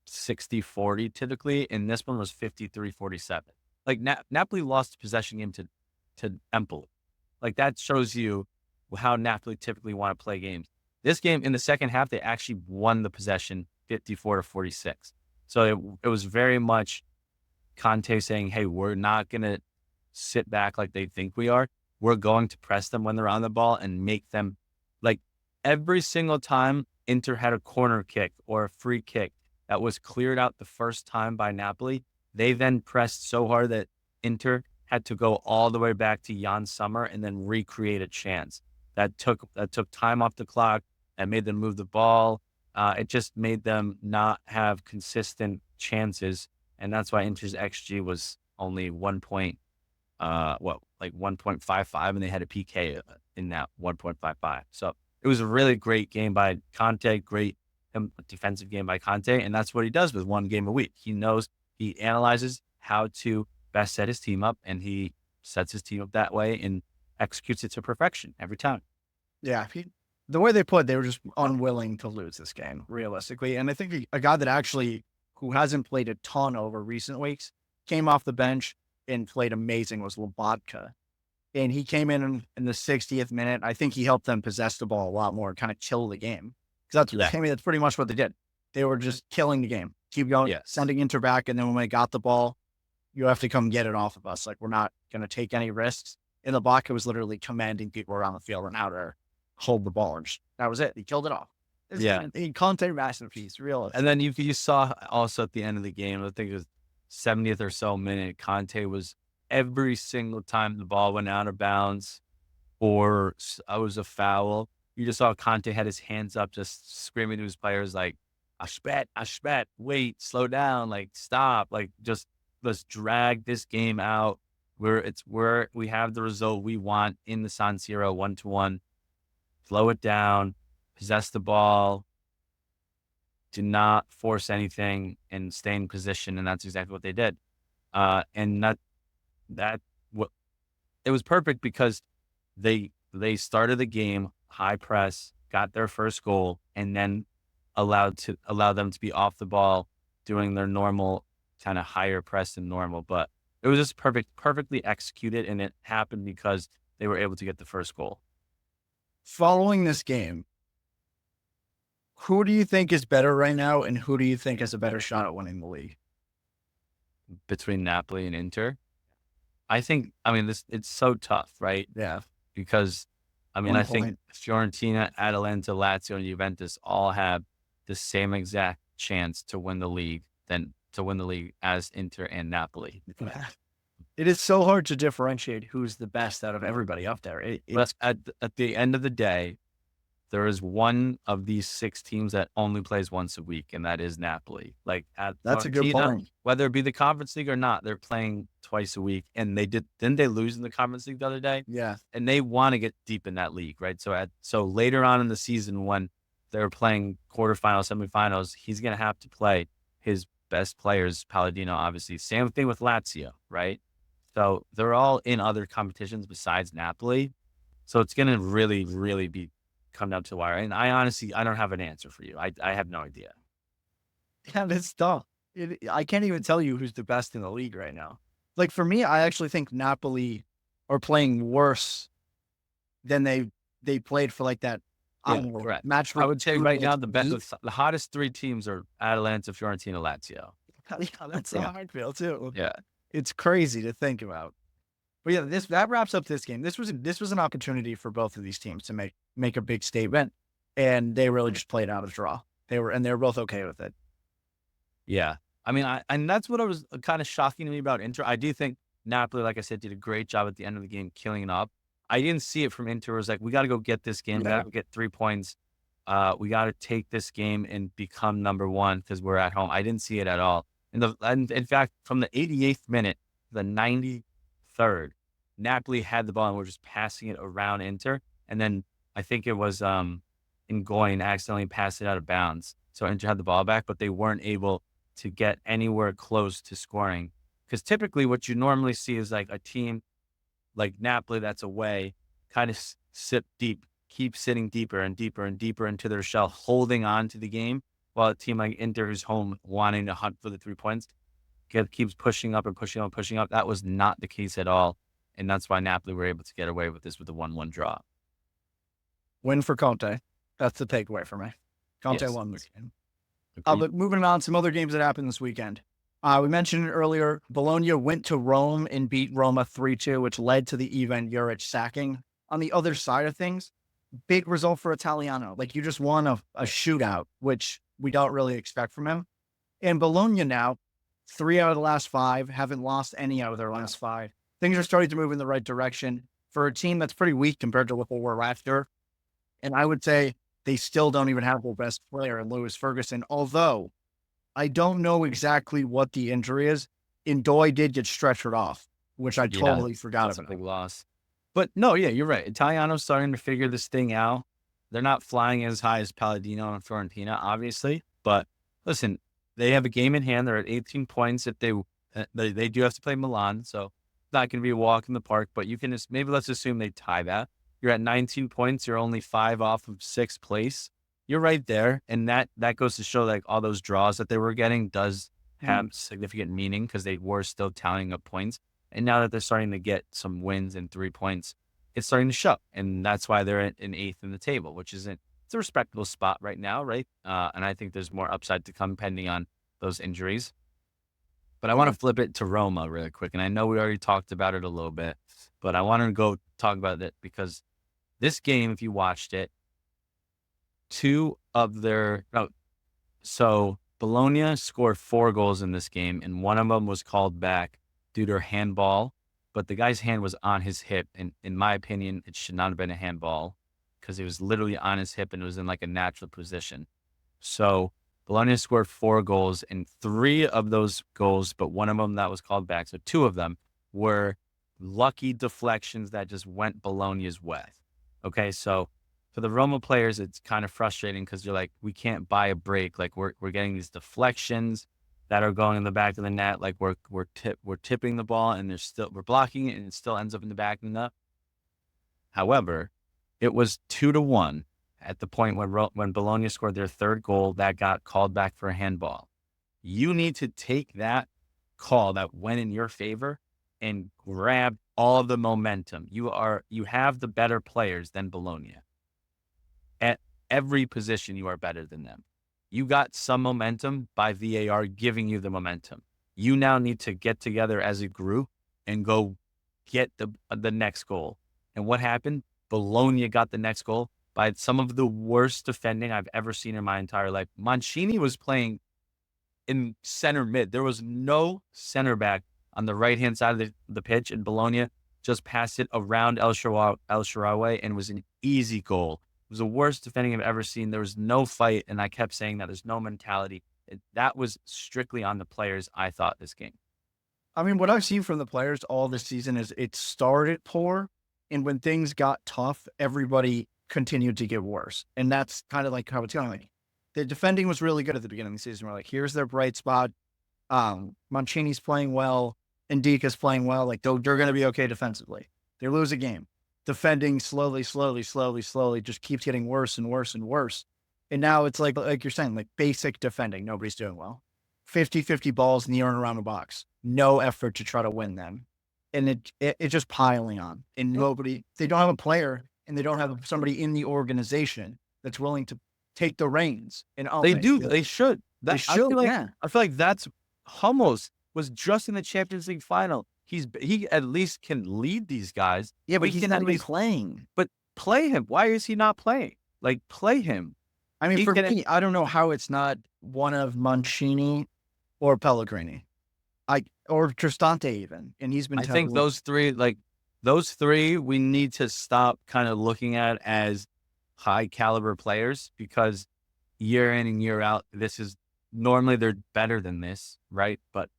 60-40 typically. And this one was 53-47. Like Napoli lost the possession game to Empoli. Like, that shows you how Napoli typically want to play games. This game, in the second half, they actually won the possession 54-46. So it was very much Conte saying, hey, we're not going to sit back like they think we are. We're going to press them when they're on the ball and make them, like, every single time Inter had a corner kick or a free kick that was cleared out the first time by Napoli, they then pressed so hard that Inter had to go all the way back to Jan Sommer and then recreate a chance. That took time off the clock and made them move the ball. It just made them not have consistent chances, and that's why Inter's XG was only 1.55, and they had a PK in that 1.55. So it was a really great game by Conte, great defensive game by Conte, and that's what he does with one game a week. He analyzes how to best set his team up, and he sets his team up that way and executes it to perfection every time. Yeah, the way they played, they were just unwilling to lose this game, realistically. And I think a guy that actually, who hasn't played a ton over recent weeks, came off the bench and played amazing was Lobotka. And he came in the 60th minute. I think he helped them possess the ball a lot more, kind of kill the game. Because that's pretty much what they did. They were just killing the game. Keep going, sending Inter back. And then when they got the ball, you have to come get it off of us. Like, we're not going to take any risks. And Lobotka was literally commanding people around the field and how to hold the ball. And that was it. He killed it off. Conte masterpiece, real. And then you saw also at the end of the game, I think it was 70th or so minute, Conte was every single time the ball went out of bounds or it was a foul, you just saw Conte had his hands up, just screaming to his players like, Ashpet, wait, slow down, like, stop, like, just let's drag this game out where we have the result we want in the San Siro 1-1. Slow it down, possess the ball, do not force anything, and stay in position. And that's exactly what they did. And it was perfect because they started the game high press, got their first goal, and then allow them to be off the ball, doing their normal kind of higher press than normal. But it was just perfectly executed, and it happened because they were able to get the first goal. Following this game, who do you think is better right now, and who do you think has a better shot at winning the league? Between Napoli and Inter? It's so tough, right? Yeah. Because, I think Fiorentina, Atalanta, Lazio, and Juventus all have the same exact chance to win the league as Inter and Napoli. It is so hard to differentiate who's the best out of everybody up there. But at the end of the day, there is one of these 6 teams that only plays once a week, and that is Napoli. Like, that's a good point. Whether it be the Conference League or not, they're playing twice a week, and didn't they lose in the Conference League the other day? Yeah, and they want to get deep in that league, right? So later on in the season, when they're playing quarterfinals, semifinals, he's going to have to play his best players. Palladino, obviously, same thing with Lazio, right? So they're all in other competitions besides Napoli. So it's going to really, really come down to the wire. And I don't have an answer for you. I have no idea. Yeah, it's tough. I can't even tell you who's the best in the league right now. Like, for me, I actually think Napoli are playing worse than they played for like that match. I would say right now the hottest 3 teams are Atalanta, Fiorentina, Lazio. Yeah, that's a hard field too. Yeah. It's crazy to think about. But yeah, that wraps up this game. This was an opportunity for both of these teams to make a big statement, and they really just played out a draw. They were both okay with it. Yeah, and that's what was kind of shocking to me about Inter. I do think Napoli, like I said, did a great job at the end of the game killing it up. I didn't see it from Inter. It was like, we got to go get this game. We got to get 3 points. We got to take this game and become number 1 because we're at home. I didn't see it at all. And in fact, from the 88th minute to the 93rd, Napoli had the ball and were just passing it around Inter. And then I think it was Ngoin accidentally passed it out of bounds. So Inter had the ball back, but they weren't able to get anywhere close to scoring. Because typically what you normally see is like a team like Napoli that's away kind of sit deep, keep sitting deeper and deeper and deeper into their shell, holding on to the game, while a team like Inter who's home wanting to hunt for the 3 points keeps pushing up and pushing up and pushing up. That was not the case at all. And that's why Napoli were able to get away with this with a 1-1 draw. Win for Conte. That's the takeaway for me. Conte won this game. But moving on, some other games that happened this weekend. We mentioned it earlier. Bologna went to Rome and beat Roma 3-2, which led to the Ivan Juric sacking. On the other side of things, big result for Italiano. Like, you just won a shootout, which we don't really expect from him. And Bologna now, 3 out of the last 5, haven't lost any out of their last 5. Things are starting to move in the right direction for a team that's pretty weak compared to what they were last year. And I would say they still don't even have their best player in Lewis Ferguson. Although I don't know exactly what the injury is. Indoy did get stretchered off, which I Yeah, totally forgot that's a about. big loss. But no, yeah, you're right. Italiano's starting to figure this thing out. They're not flying as high as Palladino and Fiorentina, obviously. But listen, they have a game in hand. They're at 18 points. If they do have to play Milan, so it's not going to be a walk in the park. But you can just maybe let's assume they tie that. You're at 19 points. You're only 5 off of 6th place. You're right there, and that goes to show like all those draws that they were getting does have significant meaning because they were still tallying up points. And now that they're starting to get some wins and 3 points, it's starting to show. And that's why they're in 8th in the table, which it's a respectable spot right now, right? And I think there's more upside to come pending on those injuries. But I want to flip it to Roma really quick. And I know we already talked about it a little bit, but I want to go talk about it because this game, if you watched it, so Bologna scored 4 goals in this game, and one of them was called back due to a handball, but the guy's hand was on his hip, and in my opinion, it should not have been a handball because it was literally on his hip and it was in like a natural position. So Bologna scored 4 goals, and 3 of those goals, but one of them that was called back, so 2 of them were lucky deflections that just went Bologna's way. Okay, so for the Roma players, it's kind of frustrating because you're like, we can't buy a break. Like we're getting these deflections that are going in the back of the net. Like we're tipping the ball and we're blocking it and it still ends up in the back of the net. However, it was 2-1 at the point when Bologna scored their 3rd goal that got called back for a handball. You need to take that call that went in your favor and grab all the momentum. You have the better players than Bologna. At every position, you are better than them. You got some momentum by VAR giving you the momentum. You now need to get together as a group and go get the next goal. And what happened? Bologna got the next goal by some of the worst defending I've ever seen in my entire life. Mancini was playing in center mid. There was no center back on the right-hand side of the pitch, and Bologna just passed it around El Shaarawy and was an easy goal. It was the worst defending I've ever seen. There was no fight, and I kept saying that there's no mentality. That was strictly on the players, I thought, this game. I mean, what I've seen from the players all this season is it started poor, and when things got tough, everybody continued to get worse. And that's kind of like how it's going. Like, the defending was really good at the beginning of the season. We're like, here's their bright spot. Mancini's playing well. Ndika's playing well. Like, they're going to be okay defensively. They lose a game. Defending slowly just keeps getting worse and worse and worse. And now it's like you're saying, like basic defending. Nobody's doing well. 50-50 balls in the air and around the box. No effort to try to win them. And it's just piling on. And they don't have a player and they don't have somebody in the organization that's willing to take the reins. And they should. I feel like that's Hummels was just in the Champions League final. He at least can lead these guys. Yeah, but he's not even playing. But play him. Why is he not playing? Like, play him. I mean, for me, I don't know how it's not one of Mancini or Pellegrini. Or Cristante even. And he's been I think those three, we need to stop kind of looking at as high caliber players because year in and year out, normally they're better than this, right? But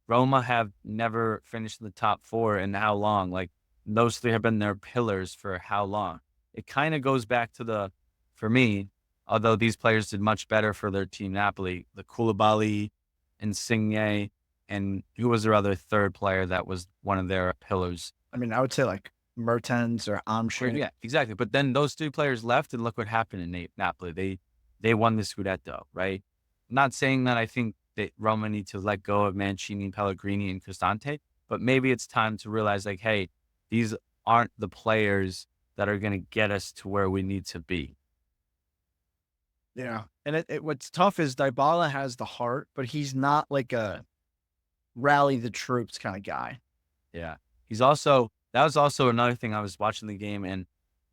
Roma have never finished in the top 4 in how long? Like, those 3 have been their pillars for how long? It kind of goes back to for me, although these players did much better for their team Napoli, the Koulibaly, Insigne, and who was their other 3rd player that was one of their pillars? I mean, I would say like Mertens or Amshin. Yeah, exactly. But then those 2 players left, and look what happened in Napoli. They won the Scudetto, right? I'm not saying that I think that Roma need to let go of Mancini, Pellegrini, and Cristante, but maybe it's time to realize, like, hey, these aren't the players that are going to get us to where we need to be. Yeah. And what's tough is Dybala has the heart, but he's not like a rally the troops kind of guy. Yeah. That was also another thing. I was watching the game, and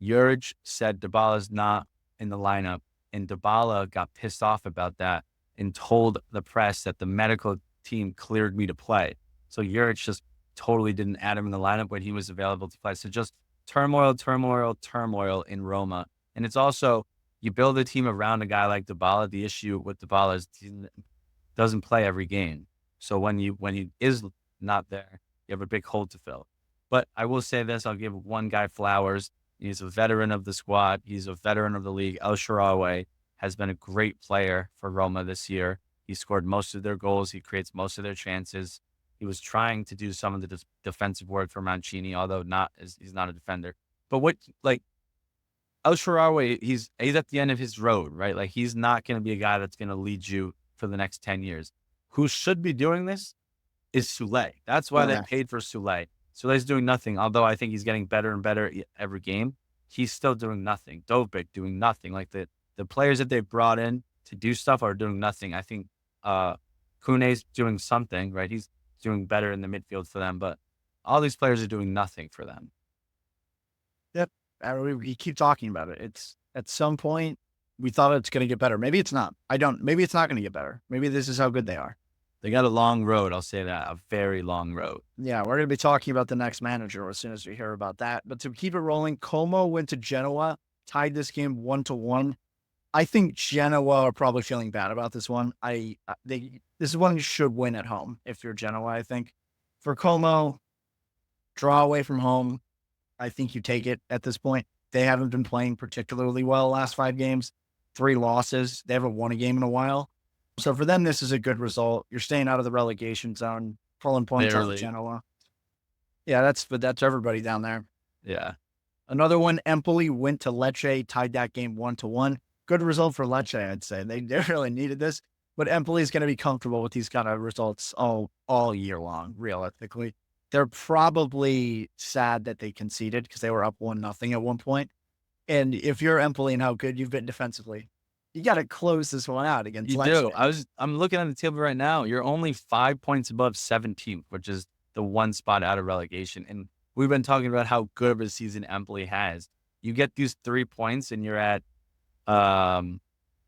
Juric said Dybala's not in the lineup, and Dybala got pissed off about that and told the press that the medical team cleared me to play. So Juric just totally didn't add him in the lineup when he was available to play. So just turmoil in Roma. And it's also, you build a team around a guy like Dybala. The issue with Dybala is he doesn't play every game. So when he is not there, you have a big hole to fill. But I will say this, I'll give one guy flowers. He's a veteran of the squad. He's a veteran of the league. El Shaarawy has been a great player for Roma this year. He scored most of their goals. He creates most of their chances. He was trying to do some of the defensive work for Mancini, although he's not a defender. But El Shaarawy, he's at the end of his road, right? Like, he's not going to be a guy that's going to lead you for the next 10 years. Who should be doing this is Soulé. That's why they paid for Soulé. Soulé's doing nothing, although I think he's getting better and better every game. He's still doing nothing. Dovbyk doing nothing. Like, the players that they brought in to do stuff are doing nothing. I think Kune's doing something, right? He's doing better in the midfield for them, but all these players are doing nothing for them. Yep. We keep talking about it. It's at some point we thought it's going to get better. Maybe it's not. Maybe it's not going to get better. Maybe this is how good they are. They got a long road. I'll say that, a very long road. Yeah, we're going to be talking about the next manager as soon as we hear about that. But to keep it rolling, Como went to Genoa, tied this game 1-1. I think Genoa are probably feeling bad about this one. This is one you should win at home if you're Genoa, I think. For Como, draw away from home. I think you take it at this point. They haven't been playing particularly well the last 5 games. 3 losses. They haven't won a game in a while. So for them, this is a good result. You're staying out of the relegation zone, pulling points out of Genoa. Yeah, that's everybody down there. Yeah. Another one, Empoli went to Lecce, tied that game 1-1. Good result for Lecce, I'd say. They really needed this. But Empoli is going to be comfortable with these kind of results all year long, realistically. They're probably sad that they conceded because they were up 1-0 at one point. And if you're Empoli and how good you've been defensively, you got to close this one out against Lecce. Do. I'm looking at the table right now. You're only 5 points above 17th, which is the one spot out of relegation. And we've been talking about how good of a season Empoli has. You get these 3 points and you're at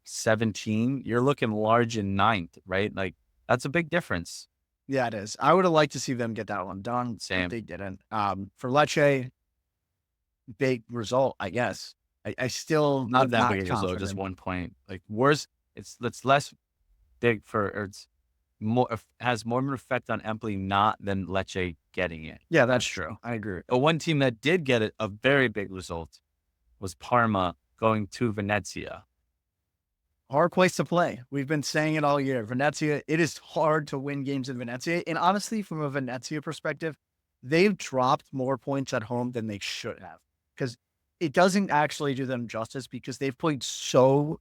17. You're looking large in 9th, right? Like, that's a big difference. Yeah, it is. I would have liked to see them get that one done. Same. But they didn't. For Lecce, big result, I guess. I still not that big a result, just 1 point. Like, worse, it's less big it's more, has more of an effect on Empoli not than Lecce getting it. Yeah, that's true. I agree. One team that did get it, a very big result, was Parma going to Venezia. Hard place to play. We've been saying it all year. Venezia, it is hard to win games in Venezia. And honestly, from a Venezia perspective, they've dropped more points at home than they should have. Because it doesn't actually do them justice because they've played so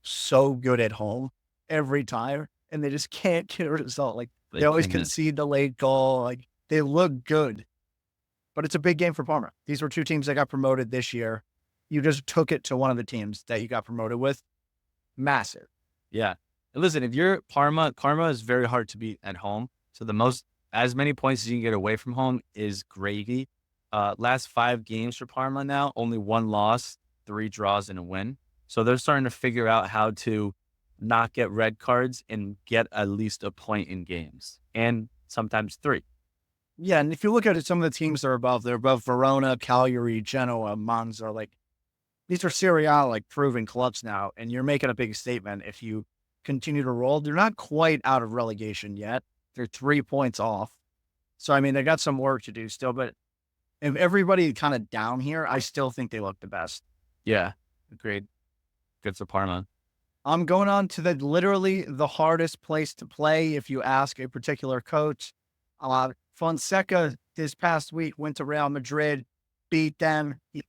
good at home every time. And they just can't get a result. Like, they always concede the late goal. Like, they look good. But it's a big game for Parma. These were 2 teams that got promoted this year. You just took it to one of the teams that you got promoted with. Massive. Yeah. And listen, if you're Parma is very hard to beat at home. So as many points as you can get away from home is gravy. Last 5 games for Parma now, only 1 loss, 3 draws, and a win. So they're starting to figure out how to not get red cards and get at least a point in games, and sometimes 3. Yeah, and if you look at it, some of the teams they're above Verona, Cagliari, Genoa, Monza. Like, these are Serie A, like, proven clubs now, and you're making a big statement if you continue to roll. They're not quite out of relegation yet. They're 3 points off. So, I mean, they got some work to do still, but if everybody kind of down here, I still think they look the best. Yeah, agreed. Good for Parma. I'm going on to literally the hardest place to play if you ask a particular coach. Fonseca this past week went to Real Madrid, beat them. He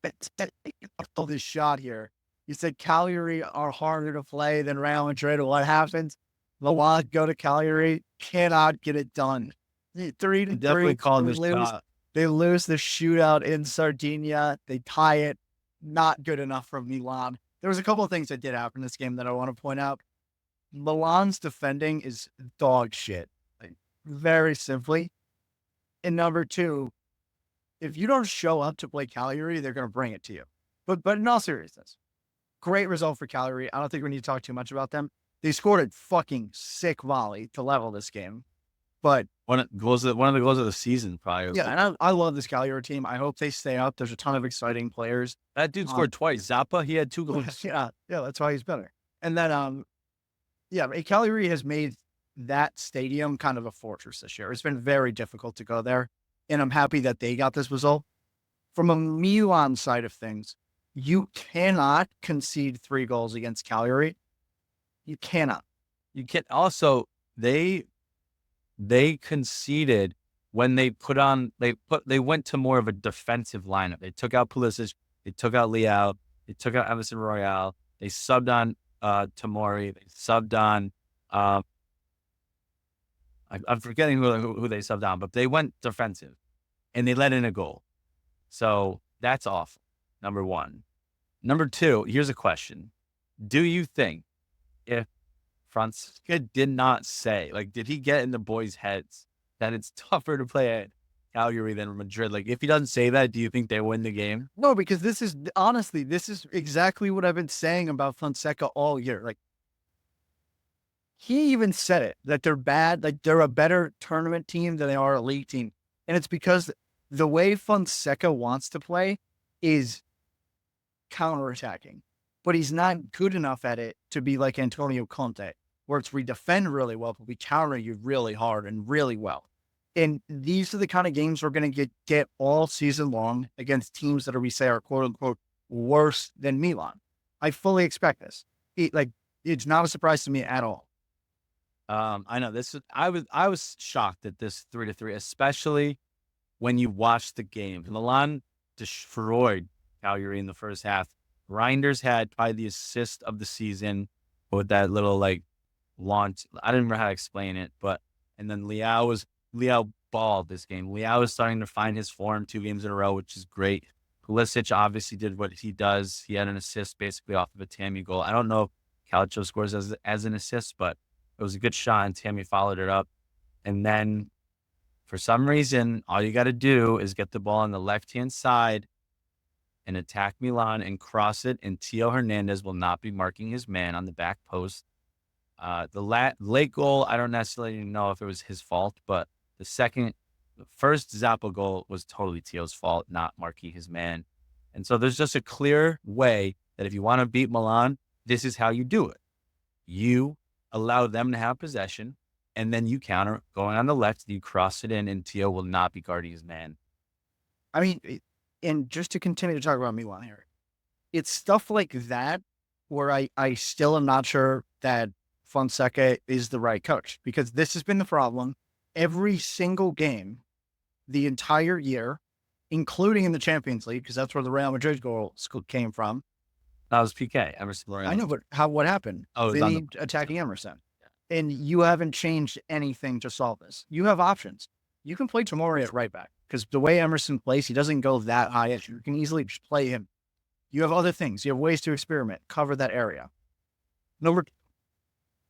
pulled this shot here. You said Cagliari are harder to play than Real Madrid. What happens? Milan go to Cagliari, cannot get it done. 3-3. Definitely calling this shot. They lose the shootout in Sardinia. They tie it. Not good enough from Milan. There was a couple of things that did happen in this game that I want to point out. Milan's defending is dog shit. Like, very simply. And number 2, if you don't show up to play Cagliari, they're going to bring it to you. But in all seriousness, great result for Cagliari. I don't think we need to talk too much about them. They scored a fucking sick volley to level this game. But one of the goals of the season, probably. yeah, and I love this Cagliari team. I hope they stay up. There's a ton of exciting players. That dude scored twice. Zappa, he had 2 goals. Yeah, that's why he's better. And then, Cagliari has made that stadium kind of a fortress this year. It's been very difficult to go there, and I'm happy that they got this result. From a Milan side of things, you cannot concede 3 goals against Cagliari. You cannot. You can also they conceded when they went to more of a defensive lineup. They took out Pulisic, they took out Leao, they took out Emerson Royale, they subbed on Tomori, they subbed on I'm forgetting who they subbed on, but they went defensive and they let in a goal. So that's awful. Number one. Number two, here's a question. Do you think if Fonseca did not say, like, did he get in the boys' heads that it's tougher to play at Calgary than Madrid? Like, if he doesn't say that, do you think they win the game? No, because this is exactly what I've been saying about Fonseca all year. Like, he even said it, that they're bad, like they're a better tournament team than they are a league team. And it's because the way Fonseca wants to play is counterattacking, but he's not good enough at it to be like Antonio Conte, where it's we defend really well, but we counter you really hard and really well. And these are the kind of games we're going to get all season long against teams that we say are quote unquote worse than Milan. I fully expect this. It's not a surprise to me at all. I know this. I was shocked at this 3-3, especially when you watch the game. Milan destroyed Calgary in the first half. Reinders had probably the assist of the season with that little like launch. I didn't remember how to explain it, and then Leao balled this game. Leao is starting to find his form 2 games in a row, which is great. Pulisic obviously did what he does. He had an assist basically off of a Tammy goal. I don't know if Calcio scores as an assist, but it was a good shot and Tammy followed it up. And then for some reason, all you got to do is get the ball on the left-hand side and attack Milan and cross it, and Tio Hernandez will not be marking his man on the back post. The late goal, I don't necessarily know if it was his fault, but the first Zappa goal was totally Tio's fault, not marking his man. And so there's just a clear way that if you want to beat Milan, this is how you do it. You allow them to have possession, and then you counter going on the left, you cross it in, and Tio will not be guarding his man. I mean, and just to continue to talk about Milan here, it's stuff like that where I still am not sure that Fonseca is the right coach, because this has been the problem every single game the entire year, including in the Champions League, because that's where the Real Madrid goal came from. That was PK, Emerson Lorient. I know, but what happened? Oh, they need attacking Emerson. Yeah. And you haven't changed anything to solve this. You have options. You can play Tomori at right back, because the way Emerson plays, he doesn't go that high. You can easily just play him. You have other things. You have ways to experiment, cover that area.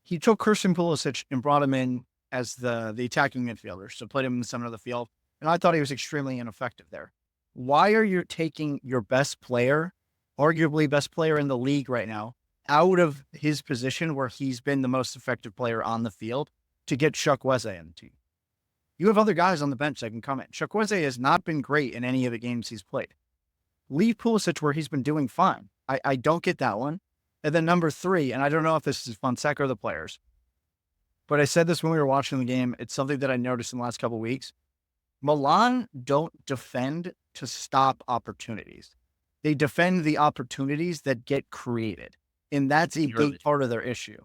He took Christian Pulisic and brought him in as the attacking midfielder, so played him in the center of the field. And I thought he was extremely ineffective there. Why are you taking your best player, arguably best player in the league right now, out of his position where he's been the most effective player on the field to get Chukwueze in the team? You have other guys on the bench that can come in. Chukwueze has not been great in any of the games he's played. Leave Pulisic where he's been doing fine. I don't get that one. And then number 3, and I don't know if this is Fonseca or the players, but I said this when we were watching the game. It's something that I noticed in the last couple of weeks. Milan don't defend to stop opportunities. They defend the opportunities that get created. And that's a big part of their issue.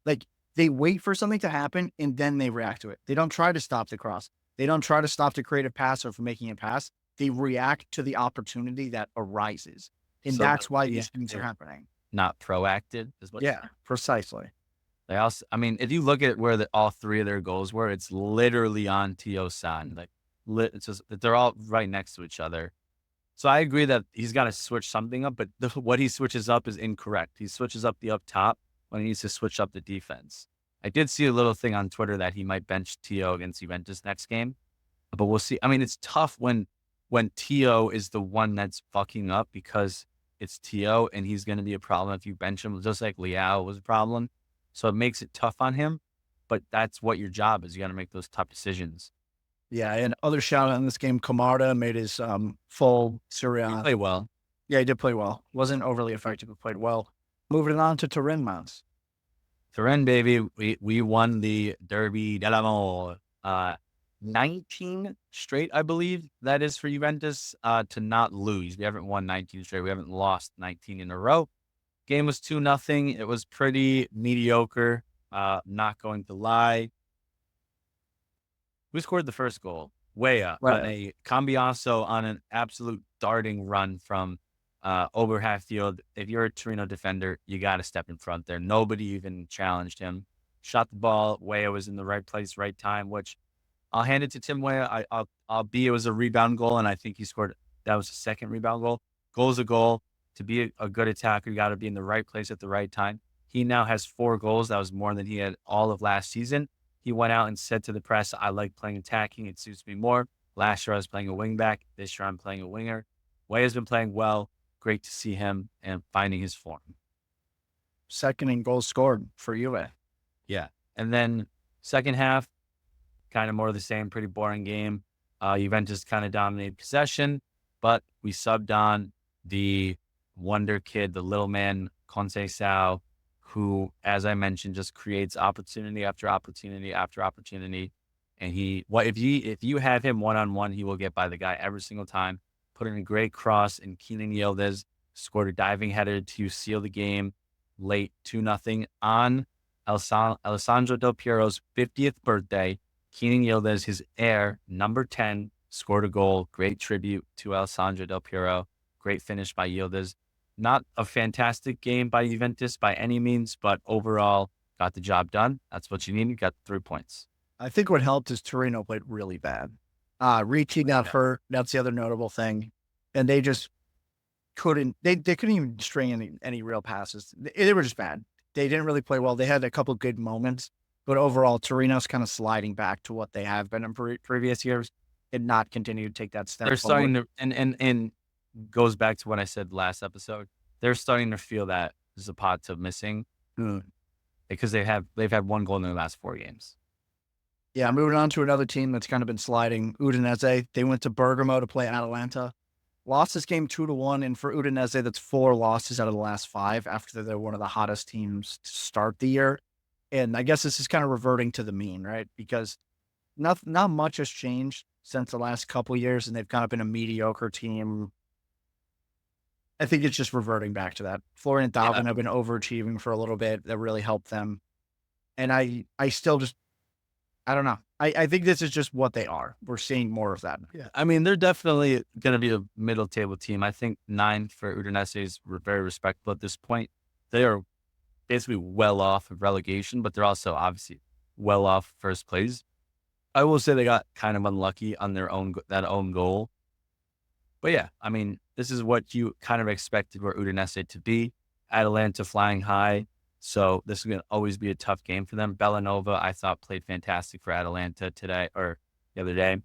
Like, they wait for something to happen and then they react to it. They don't try to stop the cross. They don't try to stop the creative pass or from making a pass. They react to the opportunity that arises. And so that's why these things are happening. Not proactive is what. Yeah, precisely. They also, I mean, if you look at where all 3 of their goals were, it's literally on Tio's side. Like, it's just they're all right next to each other. So I agree that he's got to switch something up, but what he switches up is incorrect. He switches up the up top when he needs to switch up the defense. I did see a little thing on Twitter that he might bench Tio against Juventus next game, but we'll see. I mean, it's tough when Tio is the one that's fucking up, because it's Tio and he's going to be a problem if you bench him, just like Leao was a problem. So it makes it tough on him. but that's what your job is. You got to make those tough decisions. Yeah, and other shout out in this game, Camarda made his full Serie You A. play well. Yeah, he did play well. Wasn't overly effective, but played well. Moving on to Turin, Mounts. Turin, baby, we won the Derby dell'Amore. 19 straight, I believe that is for Juventus, to not lose. We haven't won 19 straight. We haven't lost 19 in a row. Game was 2-0. It was pretty mediocre. Not going to lie. Who scored the first goal? Weah on a Cambiaso on an absolute darting run from over half field. If you're a Torino defender, you got to step in front there. Nobody even challenged him. Shot the ball. Weah was in the right place, right time, which I'll hand it to Tim Weah. It was a rebound goal, and I think he scored. That was the second rebound goal. Goal's a goal. To be a good attacker, you got to be in the right place at the right time. He now has 4 goals. That was more than he had all of last season. He went out and said to the press, I like playing attacking. It suits me more. Last year I was playing a wing back. This year I'm playing a winger. Weah's been playing well. Great to see him and finding his form. Second in goals scored for Juve. Yeah. And then second half, kind of more of the same, pretty boring game. Juventus kind of dominated possession, but we subbed on the wonder kid, the little man, Conceição, who, as I mentioned, just creates opportunity after opportunity after opportunity. And if you have him one-on-one, he will get by the guy every single time. Put in a great cross, and Kenan Yildiz scored a diving header to seal the game late 2-0 on Alessandro Del Piero's 50th birthday. Kenan Yildiz, his heir, number 10, scored a goal. Great tribute to Alessandro Del Piero. Great finish by Yildiz. Not a fantastic game by Juventus by any means, but overall got the job done. That's what you need. Got 3 points. I think what helped is Torino played really bad. Ricci got hurt. That's the other notable thing. And they just couldn't, they couldn't even string any real passes. They were just bad. They didn't really play well. They had a couple good moments, but overall, Torino's kind of sliding back to what they have been in previous years and not continue to take that step. They're starting to, and goes back to what I said last episode. They're starting to feel that Zapata missing because they've had 1 goal in their last 4 games. Yeah, moving on to another team that's kind of been sliding, Udinese. They went to Bergamo to play Atalanta. Lost this game 2-1, and for Udinese, that's 4 losses out of the last 5 after they're one of the hottest teams to start the year. And I guess this is kind of reverting to the mean, right? Because not much has changed since the last couple of years, and they've kind of been a mediocre team. I think it's just reverting back to that. Florian Thauvin have been overachieving for a little bit. That really helped them. And I still just, I don't know. I think this is just what they are. We're seeing more of that. Yeah. I mean, they're definitely going to be a middle table team. I think 9 for Udinese is very respectable at this point. They are basically well off of relegation, but they're also obviously well off first place. I will say they got kind of unlucky on their own goal. But yeah, I mean, this is what you kind of expected for Udinese to be. Atalanta flying high. So this is going to always be a tough game for them. Bellanova, I thought, played fantastic for Atalanta today or the other day.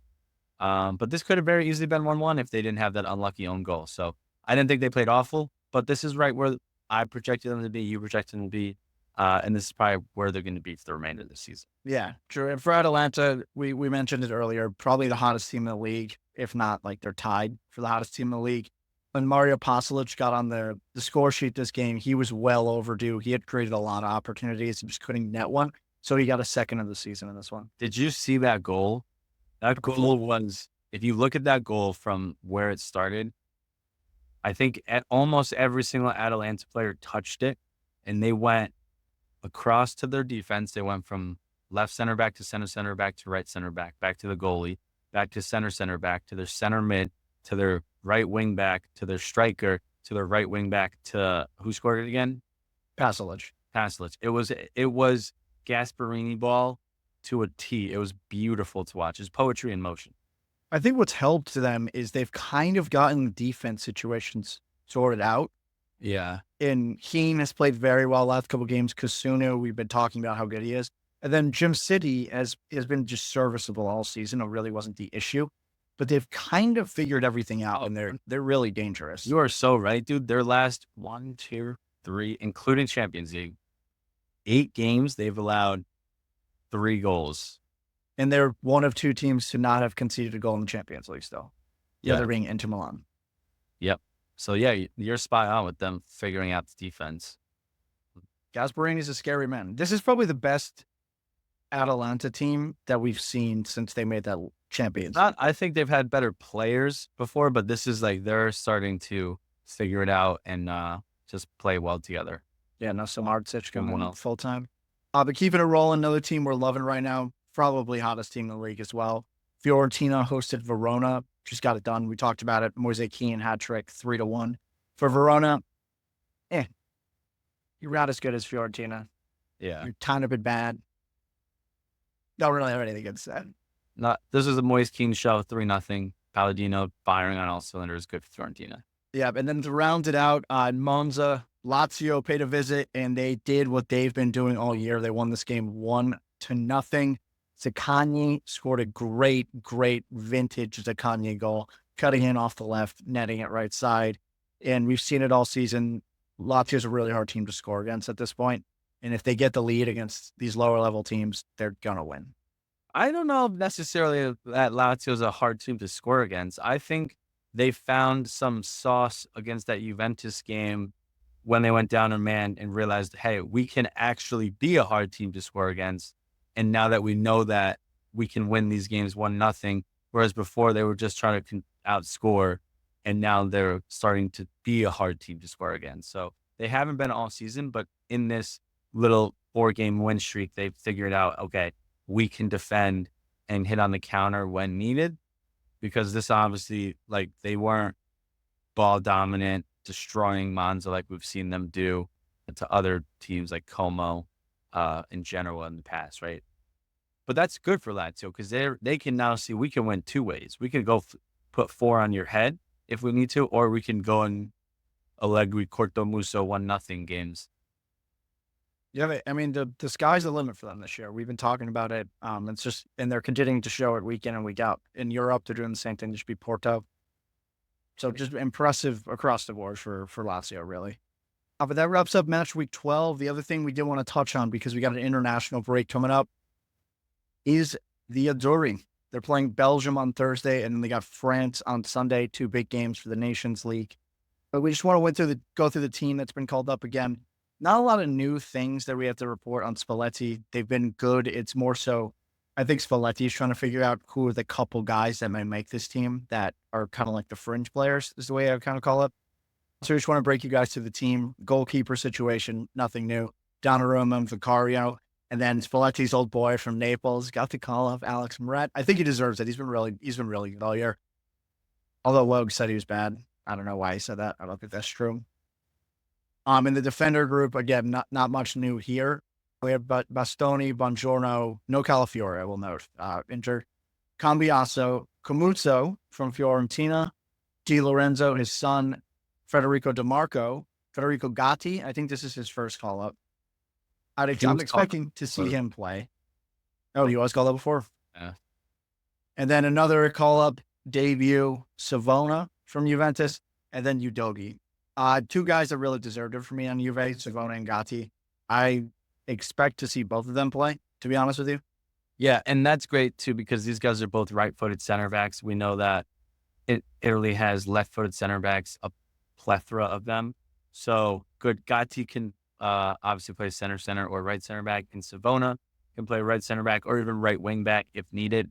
But this could have very easily been 1-1 if they didn't have that unlucky own goal. So I didn't think they played awful, but this is right where I projected them to be, you projected them to be. And this is probably where they're going to be for the remainder of the season. Yeah, true. And for Atalanta, we mentioned it earlier, probably the hottest team in the league, if not like they're tied for the hottest team in the league. When Mario Pasalic got on the score sheet this game, he was well overdue. He had created a lot of opportunities. He just couldn't net one. So he got a second of the season in this one. Did you see that goal? That goal was, if you look at that goal from where it started, I think almost every single Atalanta player touched it, and they went across to their defense. They went from left center back to center back to right center back to the goalie, back to center back to their center mid, to their right wing back, to their striker, to their right wing back, to who scored it again? Pasalic. It was Gasparini ball to a T. It was beautiful to watch. It's poetry in motion. I think what's helped them is they've kind of gotten defense situations sorted out. Yeah. And Keane has played very well last couple of games. Kasunu, we've been talking about how good he is. And then Jim City has been just serviceable all season. It really wasn't the issue. But they've kind of figured everything out, and they're really dangerous. You are so right, dude. Their last 1, 2, 3, including Champions League, 8 games, they've allowed 3 goals. And they're one of 2 teams to not have conceded a goal in the Champions League still. The other being Inter Milan. Yep. So, yeah, you're spot on with them figuring out the defense. Gasparini's a scary man. This is probably the best Atalanta team that we've seen since they made that Champions. I think they've had better players before, but this is like they're starting to figure it out and just play well together. Yeah, no, so Martic coming full time. But keeping it rolling, another team we're loving right now, probably hottest team in the league as well. Fiorentina hosted Verona, just got it done. We talked about it. Moise Kean hat trick, 3-1 for Verona. You're not as good as Fiorentina. Yeah, You're kind of been bad. Don't really have anything against that. This is a Moise Kean show, 3-0. Palladino firing on all cylinders, good for Fiorentina. Yeah, and then to round it out, Monza, Lazio paid a visit, and they did what they've been doing all year. They won this game 1-0. Zaccagni scored a great vintage Zaccagni goal, cutting in off the left, netting it right side. And we've seen it all season. Lazio's a really hard team to score against at this point. And if they get the lead against these lower level teams, they're going to win. I don't know necessarily that Lazio's a hard team to score against. I think they found some sauce against that Juventus game when they went down a man and realized, hey, we can actually be a hard team to score against. And now that we know that, we can win these games 1-0, whereas before they were just trying to outscore, and now they're starting to be a hard team to score against. So they haven't been all season, but in this little 4-game win streak, they've figured out, okay, we can defend and hit on the counter when needed, because this obviously, like, they weren't ball dominant, destroying Monza like we've seen them do to other teams like Como in general in the past, right? But that's good for Lazio because they can now see we can win 2 ways. We can go put 4 on your head if we need to, or we can go in Allegri, Cortomuso 1-0 games. Yeah, I mean, the sky's the limit for them this year. We've been talking about it. It's just, and they're continuing to show it week in and week out. In Europe, they're doing the same thing. They should be Porto. So just impressive across the board for Lazio, really. But that wraps up match week 12. The other thing we did want to touch on, because we got an international break coming up, is the Azzurri. They're playing Belgium on Thursday, and then they got France on Sunday, 2 big games for the Nations League. But we just want to go through the team that's been called up again. Not a lot of new things that we have to report on Spalletti. They've been good. It's more so, I think Spalletti is trying to figure out who are the couple guys that might make this team that are kind of like the fringe players, is the way I kind of call it. So I just want to break you guys through the team. Goalkeeper situation, nothing new. Donnarumma and Vicario. And then Spalletti's old boy from Naples got the call up, Alex Moret. I think he deserves it. He's been really good all year. Although Logue said he was bad. I don't know why he said that. I don't think that's true. In the defender group, again, not much new here. We have Bastoni, Bongiorno, no Calafiore, I will note, injured. Cambiaso, Camuzzo from Fiorentina, Di Lorenzo, his son, Federico DeMarco, Federico Gatti. I think this is his first call up. I'm expecting to see him play. Oh, he was called up before? Yeah. And then another call up debut, Savona from Juventus, and then Udogi. 2 guys that really deserved it for me on Juve, Savona and Gatti. I expect to see both of them play, to be honest with you. Yeah, and that's great too, because these guys are both right-footed center backs. We know that Italy has left-footed center backs, a plethora of them. So good. Gatti can obviously play center or right center back, and Savona can play right center back or even right wing back if needed.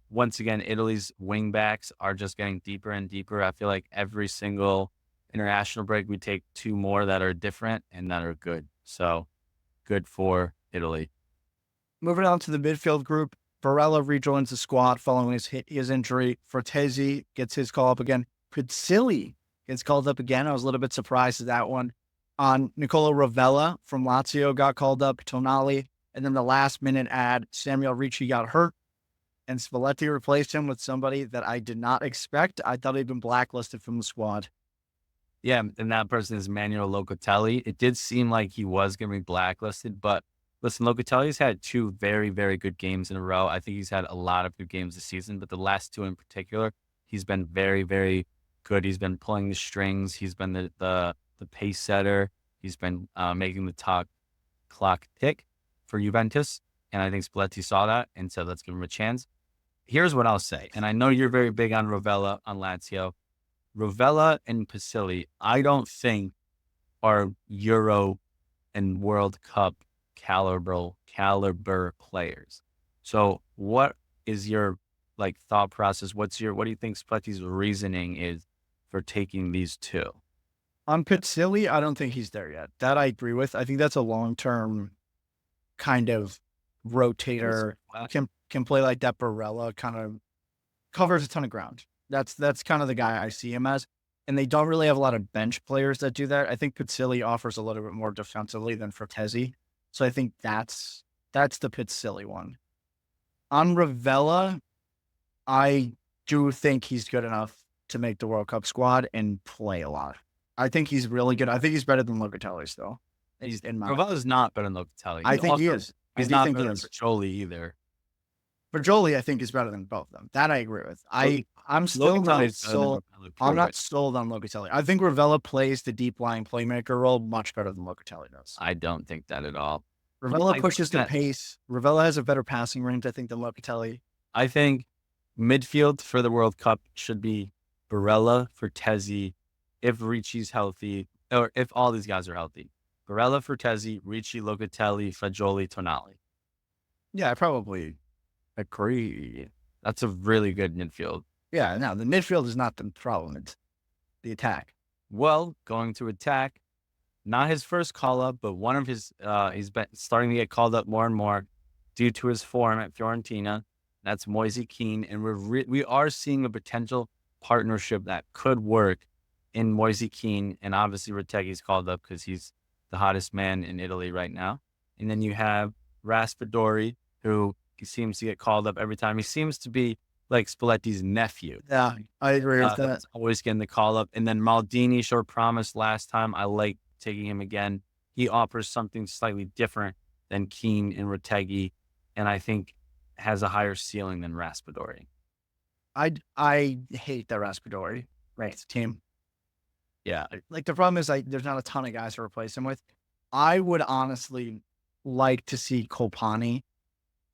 Once again, Italy's wing backs are just getting deeper and deeper. I feel like every single international break, we take 2 more that are different and that are good. So good for Italy. Moving on to the midfield group, Barella rejoins the squad following his injury. Fortezi gets his call up again. Pizzilli gets called up again. I was a little bit surprised at that one. Nicola Ravella from Lazio got called up. Tonali. And then the last minute ad, Samuel Ricci got hurt. And Spalletti replaced him with somebody that I did not expect. I thought he'd been blacklisted from the squad. Yeah, and that person is Manuel Locatelli. It did seem like he was going to be blacklisted, but listen, Locatelli's had 2 very, very good games in a row. I think he's had a lot of good games this season, but the last 2 in particular, he's been very, very good. He's been pulling the strings. He's been the pace setter. He's been making the clock tick for Juventus. And I think Spalletti saw that and said, let's give him a chance. Here's what I'll say. And I know you're very big on Rovella on Lazio. Rovella and Pasilli, I don't think are Euro and World Cup caliber players. So what is your thought process? What do you think Spalletti's reasoning is for taking these two? On Pasilli, I don't think he's there yet. That I agree with. I think that's a long-term kind of rotator. Can play like that. Barella kind of covers a ton of ground. That's kind of the guy I see him as. And they don't really have a lot of bench players that do that. I think Pasilli offers a little bit more defensively than Frattesi. So I think that's the Pasilli one. On Rovella, I do think he's good enough to make the World Cup squad and play a lot. I think he's really good. I think he's better than Locatelli still. Rovella's not better than Locatelli. I think he is. He's not better than Jolie either. Jolie, I think, is better than both of them. That I agree with. I'm still not sold. I'm not sold on Locatelli. I think Rovella plays the deep lying playmaker role much better than Locatelli does. I don't think that at all. Rovella pushes the pace. Rovella has a better passing range, I think, than Locatelli. I think midfield for the World Cup should be Barella, Frattesi, if Ricci's healthy, or if all these guys are healthy. Barella, Frattesi, Ricci, Locatelli, Fagioli, Tonali. Yeah, I probably agree. That's a really good midfield. Yeah, no, the midfield is not the problem. It's the attack. Well, going to attack, not his first call-up, but one of his, he's been starting to get called up more and more due to his form at Fiorentina. That's Moise Kean, and we are seeing a potential partnership that could work in Moise Kean, and obviously Rettegui's called up because he's the hottest man in Italy right now. And then you have Raspadori, who he seems to get called up every time. He seems to be like Spalletti's nephew. Yeah, I agree with that. Always getting the call up. And then Maldini showed promise last time. I like taking him again. He offers something slightly different than Kean and Rettegui, and I think has a higher ceiling than Raspadori. I hate that Raspadori team. Yeah. Like the problem is there's not a ton of guys to replace him with. I would honestly like to see Colpani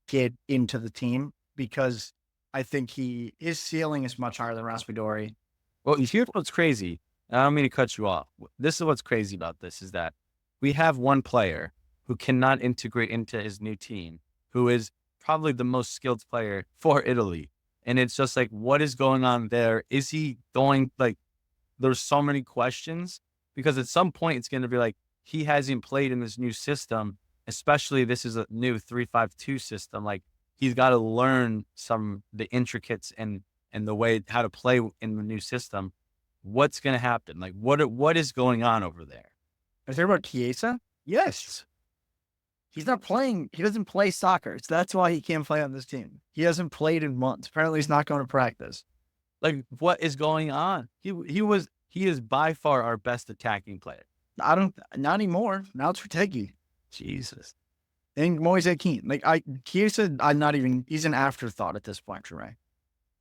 get into the team because I think his ceiling is much higher than Raspadori. Well, here's what's crazy. I don't mean to cut you off. This is what's crazy about this is that we have one player who cannot integrate into his new team, who is probably the most skilled player for Italy. And it's just like, what is going on there? Is he going there's so many questions because at some point it's going to be like, he hasn't played in this new system, especially this is a new 3-5-2 system. Like he's got to learn the intricates and the way how to play in the new system. What's going to happen? Like what is going on over there? Are you talking about Chiesa? Yes. He's not playing. He doesn't play soccer. So that's why he can't play on this team. He hasn't played in months. Apparently he's not going to practice. Like what is going on? He is by far our best attacking player. Not anymore. Now it's Rettegui. Jesus. And Moise Kean. Chiesa, he's an afterthought at this point, Tremaine.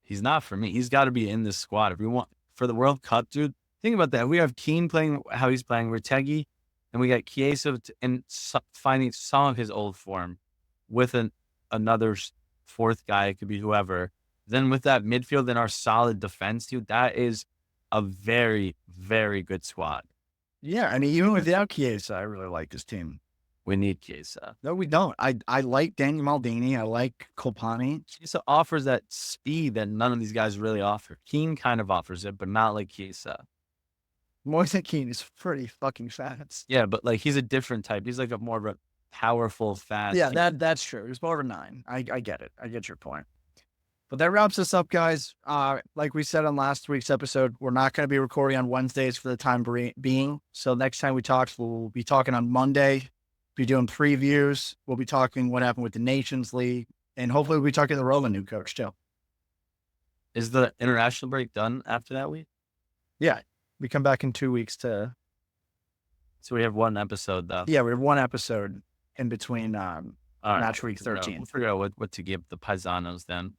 He's not for me. He's got to be in this squad. If we want for the World Cup, dude, think about that. We have Kean playing how he's playing, Rettegui, and we got Chiesa and finding some of his old form with another fourth guy. It could be whoever. Then with that midfield and our solid defense, dude, that is a very, very good squad. Yeah, and even without Chiesa, I really like this team. We need Chiesa. No, we don't. I like Daniel Maldini. I like Colpani. Chiesa offers that speed that none of these guys really offer. Kean kind of offers it, but not like Chiesa. Moise Kean is pretty fucking fast. Yeah, but he's a different type. He's like a more of a powerful, fast. Yeah, that's true. He's more of a 9. I get it. I get your point. But that wraps us up, guys. Like we said on last week's episode, we're not going to be recording on Wednesdays for the time being. So next time we talk, we'll be talking on Monday, be doing previews. We'll be talking what happened with the Nations League, and hopefully we'll be talking to the Roma new coach too. Is the international break done after that week? Yeah, we come back in 2 weeks So we have one episode though. Yeah, we have one episode in between match week 13. We'll figure out what to give the Paisanos then.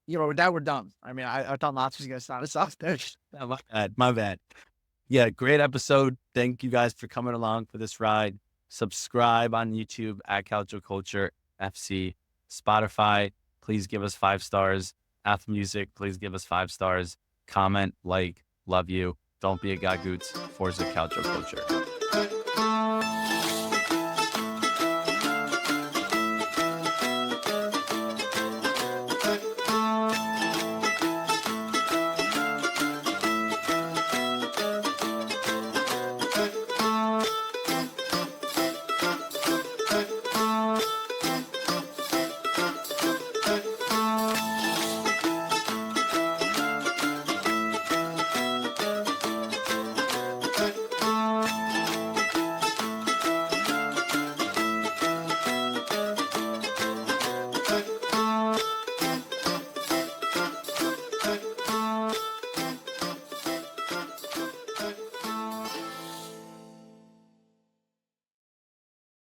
With that, we're done. I mean, I thought Motts was going to start us off there. My bad. Yeah, great episode. Thank you guys for coming along for this ride. Subscribe on YouTube at Calcio Culture. FC. Spotify, please give us 5 stars. Apple Music, please give us 5 stars. Comment, like, love you. Don't be a gagoots. Forza Calcio Culture.